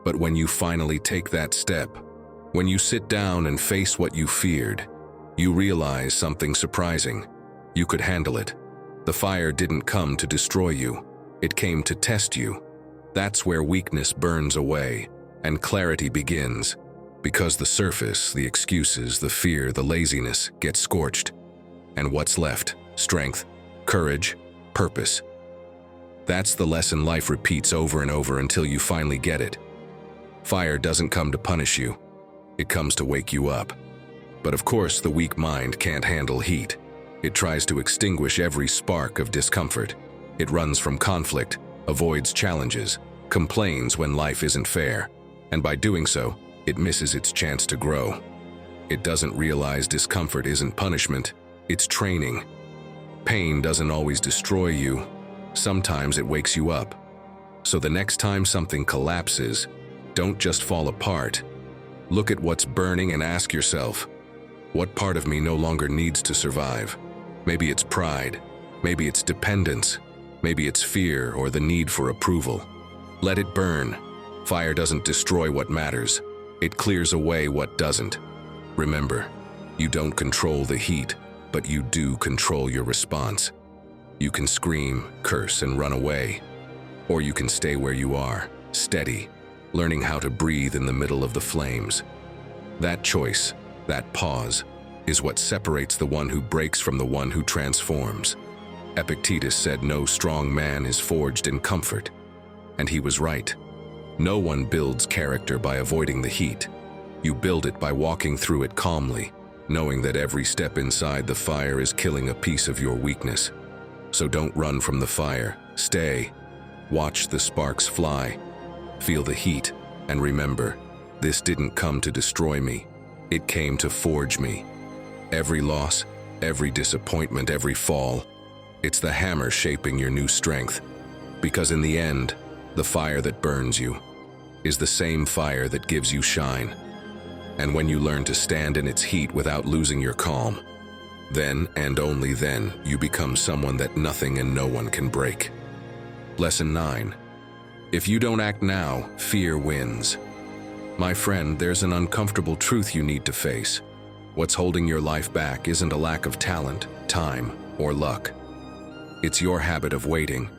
But when you finally take that step, when you sit down and face what you feared, you realize something surprising. You could handle it. The fire didn't come to destroy you, it came to test you. That's where weakness burns away and clarity begins. Because the surface, the excuses, the fear, the laziness get scorched. And what's left? Strength, courage, purpose. That's the lesson life repeats over and over until you finally get it. Fire doesn't come to punish you. It comes to wake you up. But of course, the weak mind can't handle heat. It tries to extinguish every spark of discomfort. It runs from conflict, avoids challenges, complains when life isn't fair, and by doing so, it misses its chance to grow. It doesn't realize discomfort isn't punishment, it's training. Pain doesn't always destroy you. Sometimes it wakes you up. So the next time something collapses, don't just fall apart. Look at what's burning and ask yourself, what part of me no longer needs to survive? Maybe it's pride, maybe it's dependence, maybe it's fear or the need for approval. Let it burn. Fire doesn't destroy what matters. It clears away what doesn't. Remember, you don't control the heat, but you do control your response. You can scream, curse, and run away. Or you can stay where you are, steady, learning how to breathe in the middle of the flames. That choice, that pause, is what separates the one who breaks from the one who transforms. Epictetus said no strong man is forged in comfort. And he was right. No one builds character by avoiding the heat. You build it by walking through it calmly, knowing that every step inside the fire is killing a piece of your weakness. So don't run from the fire. Stay. Watch the sparks fly. Feel the heat, and remember, this didn't come to destroy me. It came to forge me. Every loss, every disappointment, every fall, it's the hammer shaping your new strength. Because in the end, the fire that burns you is the same fire that gives you shine. And when you learn to stand in its heat without losing your calm, then and only then you become someone that nothing and no one can break. Lesson 9. If you don't act now, fear wins. My friend, there's an uncomfortable truth you need to face. What's holding your life back isn't a lack of talent, time, or luck. It's your habit of waiting.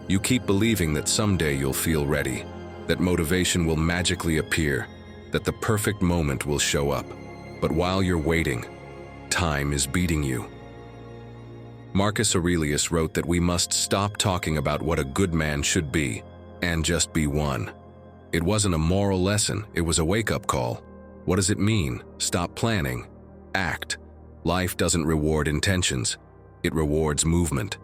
You keep believing that someday you'll feel ready, that motivation will magically appear, that the perfect moment will show up. But while you're waiting, time is beating you. Marcus Aurelius wrote that we must stop talking about what a good man should be and just be one. It wasn't a moral lesson, it was a wake-up call. What does it mean? Stop planning. Act. Life doesn't reward intentions. It rewards movement.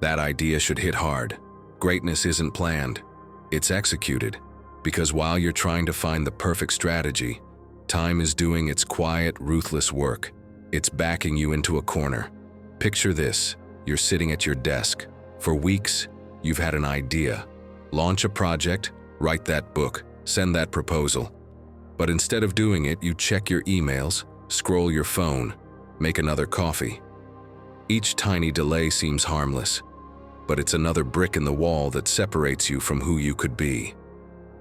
That idea should hit hard. Greatness isn't planned. It's executed. Because while you're trying to find the perfect strategy, time is doing its quiet, ruthless work. It's backing you into a corner. Picture this. You're sitting at your desk. For weeks, you've had an idea. Launch a project, write that book, send that proposal. But instead of doing it, you check your emails, scroll your phone, make another coffee. Each tiny delay seems harmless, but it's another brick in the wall that separates you from who you could be.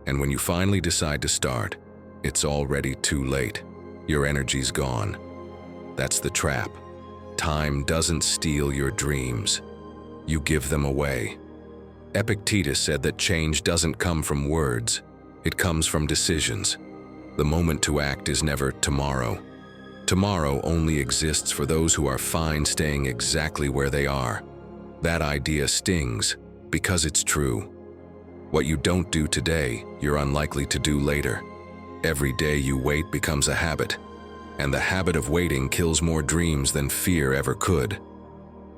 And when you finally decide to start, it's already too late. Your energy's gone. That's the trap. Time doesn't steal your dreams. You give them away. Epictetus said that change doesn't come from words. It comes from decisions. The moment to act is never tomorrow. Tomorrow only exists for those who are fine staying exactly where they are. That idea stings because it's true. What you don't do today, you're unlikely to do later. Every day you wait becomes a habit, and the habit of waiting kills more dreams than fear ever could.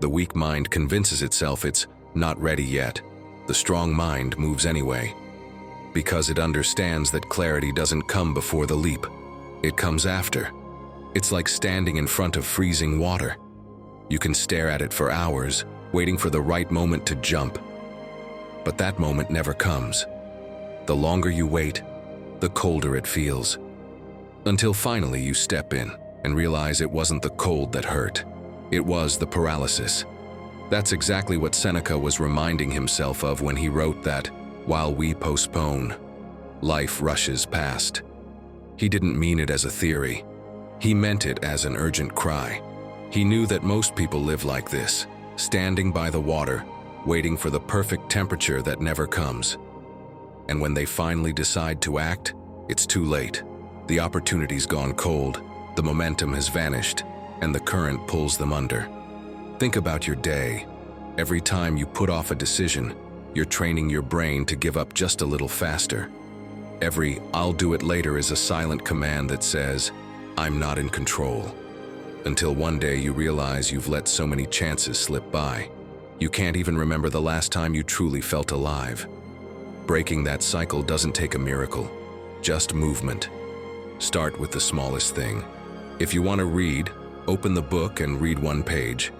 The weak mind convinces itself it's not ready yet. The strong mind moves anyway, because it understands that clarity doesn't come before the leap. It comes after. It's like standing in front of freezing water. You can stare at it for hours, waiting for the right moment to jump. But that moment never comes. The longer you wait, the colder it feels. Until finally you step in and realize it wasn't the cold that hurt. It was the paralysis. That's exactly what Seneca was reminding himself of when he wrote that, while we postpone, life rushes past. He didn't mean it as a theory. He meant it as an urgent cry. He knew that most people live like this, standing by the water, waiting for the perfect temperature that never comes. And when they finally decide to act, it's too late. The opportunity's gone cold, the momentum has vanished, and the current pulls them under. Think about your day. Every time you put off a decision, you're training your brain to give up just a little faster. Every "I'll do it later" is a silent command that says, "I'm not in control." until one day you realize you've let so many chances slip by. You can't even remember the last time you truly felt alive. Breaking that cycle doesn't take a miracle, just movement. Start with the smallest thing. If you want to read, open the book and read one page.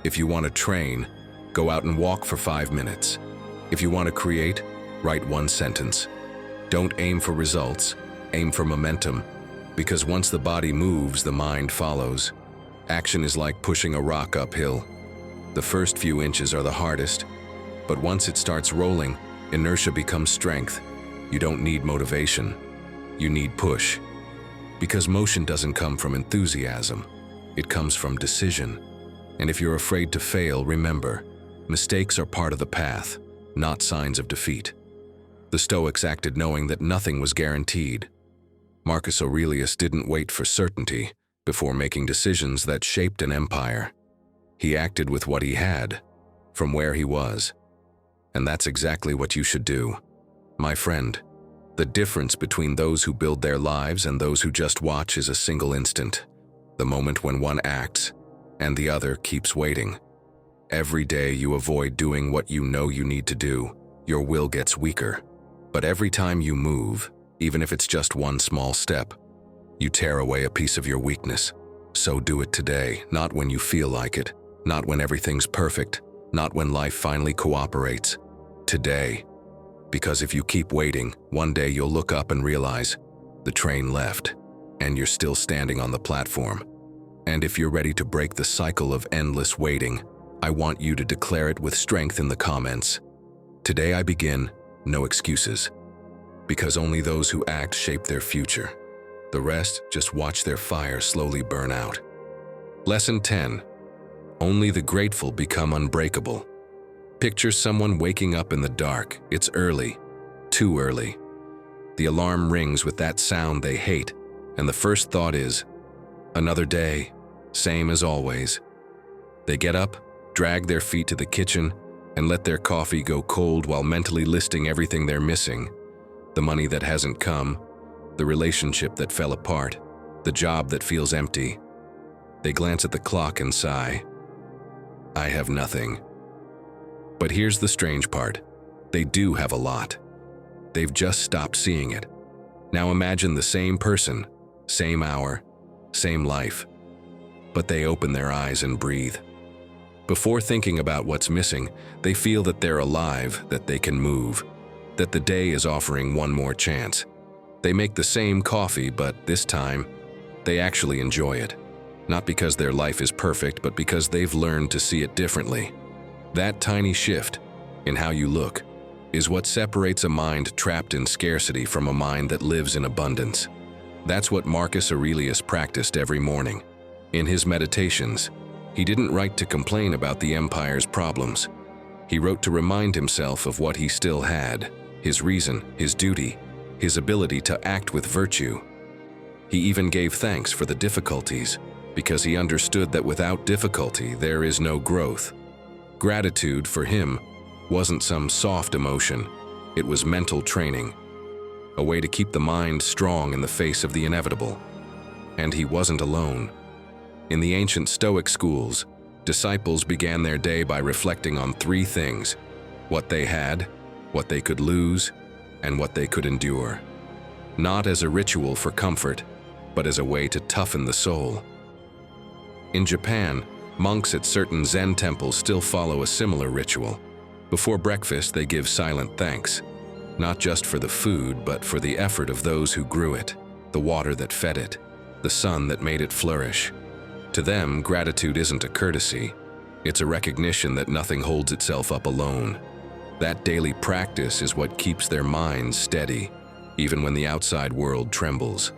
If you want to train, go out and walk for 5 minutes. If you want to create, write one sentence. Don't aim for results, aim for momentum, because once the body moves, the mind follows. Action is like pushing a rock uphill. The first few inches are the hardest, but once it starts rolling, inertia becomes strength. You don't need motivation, you need push. Because motion doesn't come from enthusiasm, it comes from decision. And if you're afraid to fail, remember, mistakes are part of the path, not signs of defeat. The Stoics acted knowing that nothing was guaranteed. Marcus Aurelius didn't wait for certainty before making decisions that shaped an empire. He acted with what he had, from where he was. And that's exactly what you should do. My friend, the difference between those who build their lives and those who just watch is a single instant. The moment when one acts and the other keeps waiting. Every day you avoid doing what you know you need to do, your will gets weaker. But every time you move, even if it's just one small step, you tear away a piece of your weakness. So do it today, not when you feel like it, not when everything's perfect, not when life finally cooperates. Today. Because if you keep waiting, one day you'll look up and realize the train left, and you're still standing on the platform. And if you're ready to break the cycle of endless waiting, I want you to declare it with strength in the comments. Today I begin, no excuses. Because only those who act shape their future. The rest just watch their fire slowly burn out. Lesson 10. Only the grateful become unbreakable. Picture someone waking up in the dark. It's early, too early. The alarm rings with that sound they hate, and the first thought is, another day, same as always. They get up, drag their feet to the kitchen, and let their coffee go cold while mentally listing everything they're missing. The money that hasn't come, the relationship that fell apart, the job that feels empty. They glance at the clock and sigh. I have nothing. But here's the strange part. They do have a lot. They've just stopped seeing it. Now imagine the same person, same hour, same life. But they open their eyes and breathe. Before thinking about what's missing, they feel that they're alive, that they can move, that the day is offering one more chance. They make the same coffee, but this time, they actually enjoy it. Not because their life is perfect, but because they've learned to see it differently. That tiny shift in how you look is what separates a mind trapped in scarcity from a mind that lives in abundance. That's what Marcus Aurelius practiced every morning. In his meditations, he didn't write to complain about the empire's problems. He wrote to remind himself of what he still had, his reason, his duty, his ability to act with virtue. He even gave thanks for the difficulties, because he understood that without difficulty there is no growth. Gratitude, for him, wasn't some soft emotion, it was mental training, a way to keep the mind strong in the face of the inevitable. And he wasn't alone. In the ancient Stoic schools, disciples began their day by reflecting on 3 things: what they had, what they could lose, and what they could endure. Not as a ritual for comfort, but as a way to toughen the soul. In Japan, monks at certain Zen temples still follow a similar ritual. Before breakfast, they give silent thanks, not just for the food, but for the effort of those who grew it, the water that fed it, the sun that made it flourish. To them, gratitude isn't a courtesy, it's a recognition that nothing holds itself up alone. That daily practice is what keeps their minds steady, even when the outside world trembles.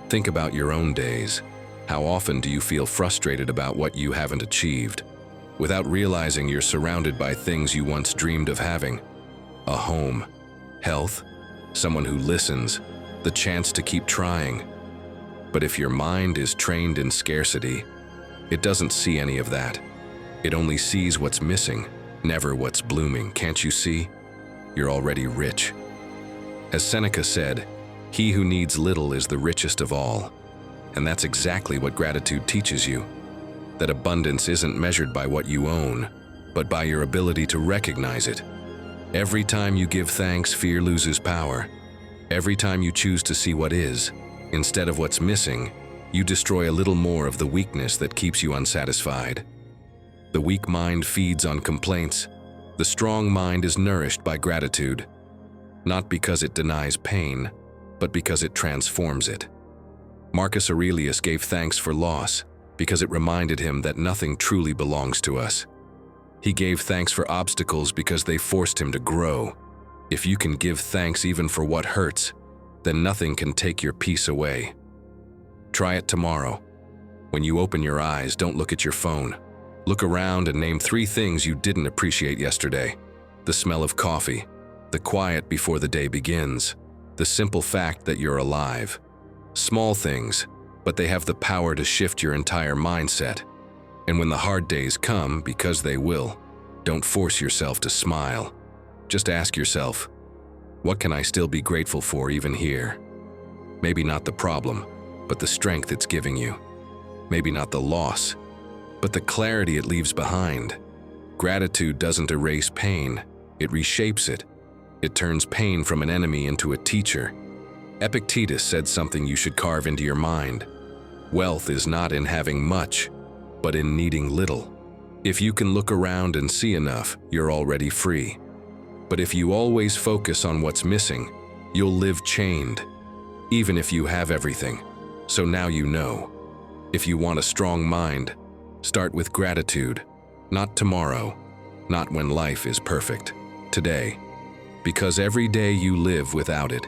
Think about your own days. How often do you feel frustrated about what you haven't achieved, without realizing you're surrounded by things you once dreamed of having? A home, health, someone who listens, the chance to keep trying. But if your mind is trained in scarcity, it doesn't see any of that. It only sees what's missing, never what's blooming. Can't you see? You're already rich. As Seneca said, he who needs little is the richest of all. And that's exactly what gratitude teaches you. That abundance isn't measured by what you own, but by your ability to recognize it. Every time you give thanks, fear loses power. Every time you choose to see what is, instead of what's missing, you destroy a little more of the weakness that keeps you unsatisfied. The weak mind feeds on complaints. The strong mind is nourished by gratitude, not because it denies pain, but because it transforms it. Marcus Aurelius gave thanks for loss because it reminded him that nothing truly belongs to us. He gave thanks for obstacles because they forced him to grow. If you can give thanks even for what hurts, then nothing can take your peace away. Try it tomorrow. When you open your eyes, don't look at your phone. Look around and name 3 things you didn't appreciate yesterday. The smell of coffee, the quiet before the day begins, the simple fact that you're alive. Small things, but they have the power to shift your entire mindset. And when the hard days come, because they will, don't force yourself to smile. Just ask yourself, what can I still be grateful for even here? Maybe not the problem, but the strength it's giving you. Maybe not the loss, but the clarity it leaves behind. Gratitude doesn't erase pain, it reshapes it. It turns pain from an enemy into a teacher. Epictetus said something you should carve into your mind. Wealth is not in having much, but in needing little. If you can look around and see enough, you're already free. But if you always focus on what's missing, you'll live chained, even if you have everything. So now you know. If you want a strong mind, start with gratitude. Not tomorrow, not when life is perfect. Today. Because every day you live without it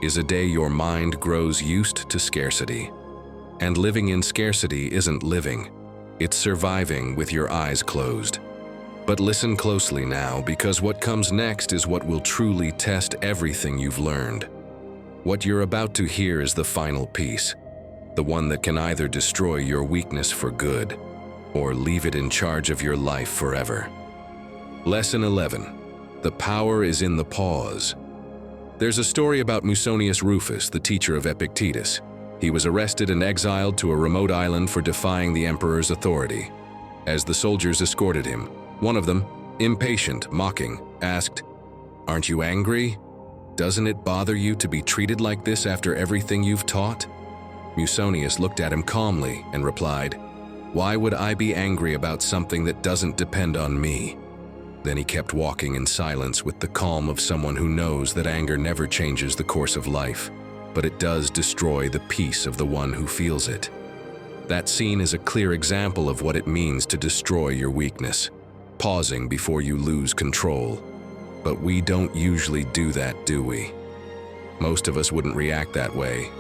is a day your mind grows used to scarcity. And living in scarcity isn't living. It's surviving with your eyes closed. But listen closely now, because what comes next is what will truly test everything you've learned. What you're about to hear is the final piece, the one that can either destroy your weakness for good or leave it in charge of your life forever. Lesson 11. The power is in the pause. There's a story about Musonius Rufus, the teacher of Epictetus. He was arrested and exiled to a remote island for defying the emperor's authority. As the soldiers escorted him, one of them, impatient, mocking, asked, "Aren't you angry? Doesn't it bother you to be treated like this after everything you've taught?" Musonius looked at him calmly and replied, "Why would I be angry about something that doesn't depend on me?" Then he kept walking in silence with the calm of someone who knows that anger never changes the course of life, but it does destroy the peace of the one who feels it. That scene is a clear example of what it means to destroy your weakness, pausing before you lose control. But we don't usually do that, do we? Most of us wouldn't react that way.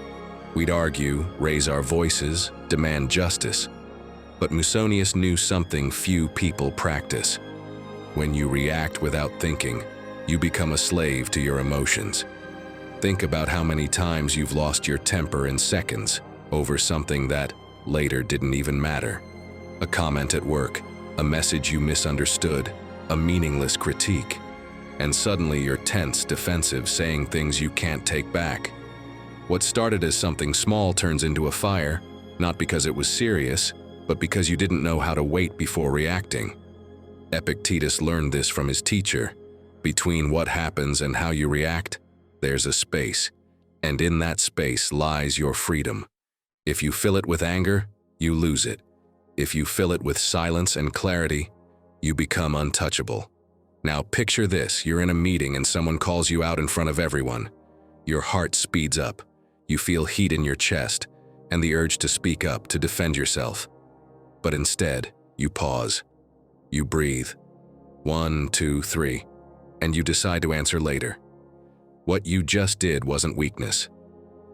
We'd argue, raise our voices, demand justice. But Musonius knew something few people practice. When you react without thinking, you become a slave to your emotions. Think about how many times you've lost your temper in seconds over something that later didn't even matter. A comment at work, a message you misunderstood, a meaningless critique. And suddenly you're tense, defensive, saying things you can't take back. What started as something small turns into a fire, not because it was serious, but because you didn't know how to wait before reacting. Epictetus learned this from his teacher. Between what happens and how you react, there's a space, and in that space lies your freedom. If you fill it with anger, you lose it. If you fill it with silence and clarity, you become untouchable. Now picture this, you're in a meeting and someone calls you out in front of everyone. Your heart speeds up, you feel heat in your chest, and the urge to speak up, to defend yourself. But instead, you pause. You breathe. 1, 2, 3, and you decide to answer later. What you just did wasn't weakness.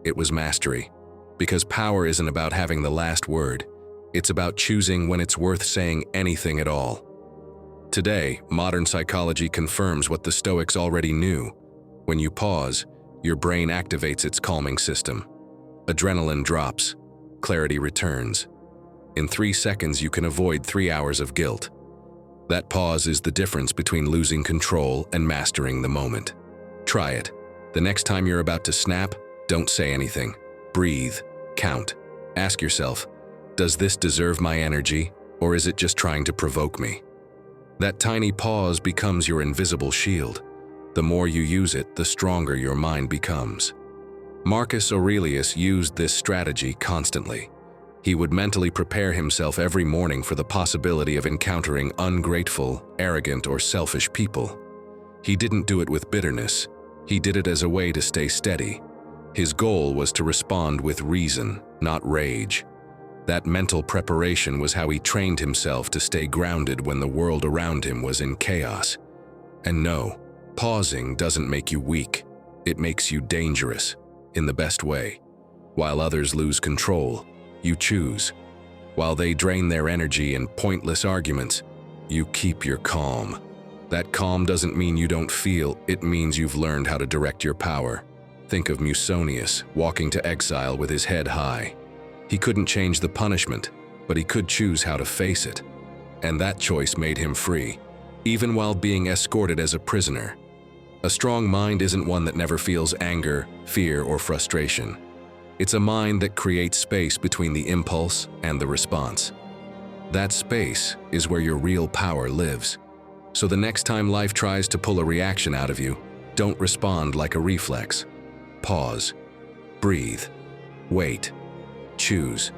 It was mastery. Because power isn't about having the last word. It's about choosing when it's worth saying anything at all. Today, modern psychology confirms what the Stoics already knew. When you pause, your brain activates its calming system. Adrenaline drops. Clarity returns. In 3 seconds, you can avoid 3 hours of guilt. That pause is the difference between losing control and mastering the moment. Try it. The next time you're about to snap, don't say anything. Breathe, count, Ask yourself, does this deserve my energy, or is it just trying to provoke me? That tiny pause becomes your invisible shield. The more you use it, the stronger your mind becomes. Marcus Aurelius used this strategy constantly. He would mentally prepare himself every morning for the possibility of encountering ungrateful, arrogant, or selfish people. He didn't do it with bitterness. He did it as a way to stay steady. His goal was to respond with reason, not rage. That mental preparation was how he trained himself to stay grounded when the world around him was in chaos. And no, pausing doesn't make you weak. It makes you dangerous, in the best way. While others lose control, you choose. While they drain their energy in pointless arguments, you keep your calm. That calm doesn't mean you don't feel, it means you've learned how to direct your power. Think of Musonius walking to exile with his head high. He couldn't change the punishment, but he could choose how to face it. And that choice made him free, even while being escorted as a prisoner. A strong mind isn't one that never feels anger, fear, or frustration. It's a mind that creates space between the impulse and the response. That space is where your real power lives. So the next time life tries to pull a reaction out of you, don't respond like a reflex. Pause, breathe, wait, choose.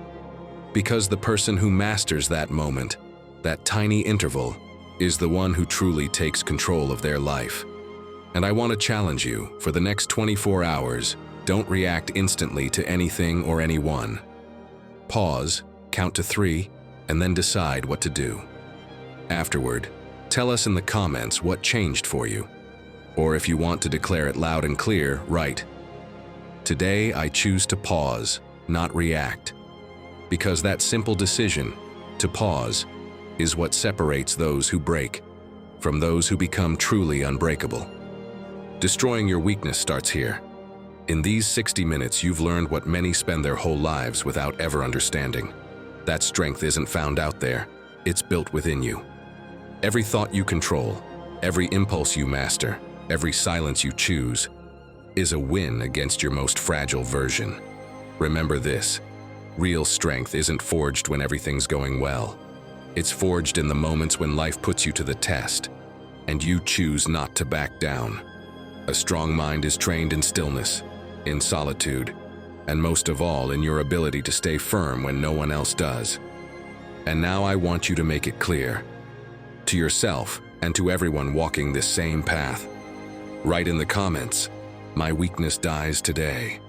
Because the person who masters that moment, that tiny interval, is the one who truly takes control of their life. And I want to challenge you, for the next 24 hours, don't react instantly to anything or anyone. Pause, count to 3, and then decide what to do. Afterward, tell us in the comments what changed for you. Or if you want to declare it loud and clear, write, "Today I choose to pause, not react." Because that simple decision, to pause, is what separates those who break from those who become truly unbreakable. Destroying your weakness starts here. In these 60 minutes, you've learned what many spend their whole lives without ever understanding. That strength isn't found out there, it's built within you. Every thought you control, every impulse you master, every silence you choose, is a win against your most fragile version. Remember this, real strength isn't forged when everything's going well. It's forged in the moments when life puts you to the test, and you choose not to back down. A strong mind is trained in stillness, in solitude, and most of all in your ability to stay firm when no one else does. And now I want you to make it clear, to yourself and to everyone walking this same path. Write in the comments, "My weakness dies today."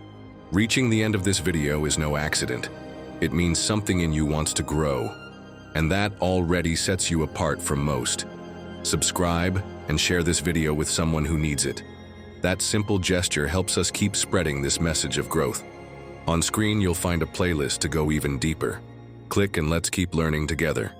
Reaching the end of this video is no accident. It means something in you wants to grow, and that already sets you apart from most. Subscribe and share this video with someone who needs it. That simple gesture helps us keep spreading this message of growth. On screen, you'll find a playlist to go even deeper. Click and let's keep learning together.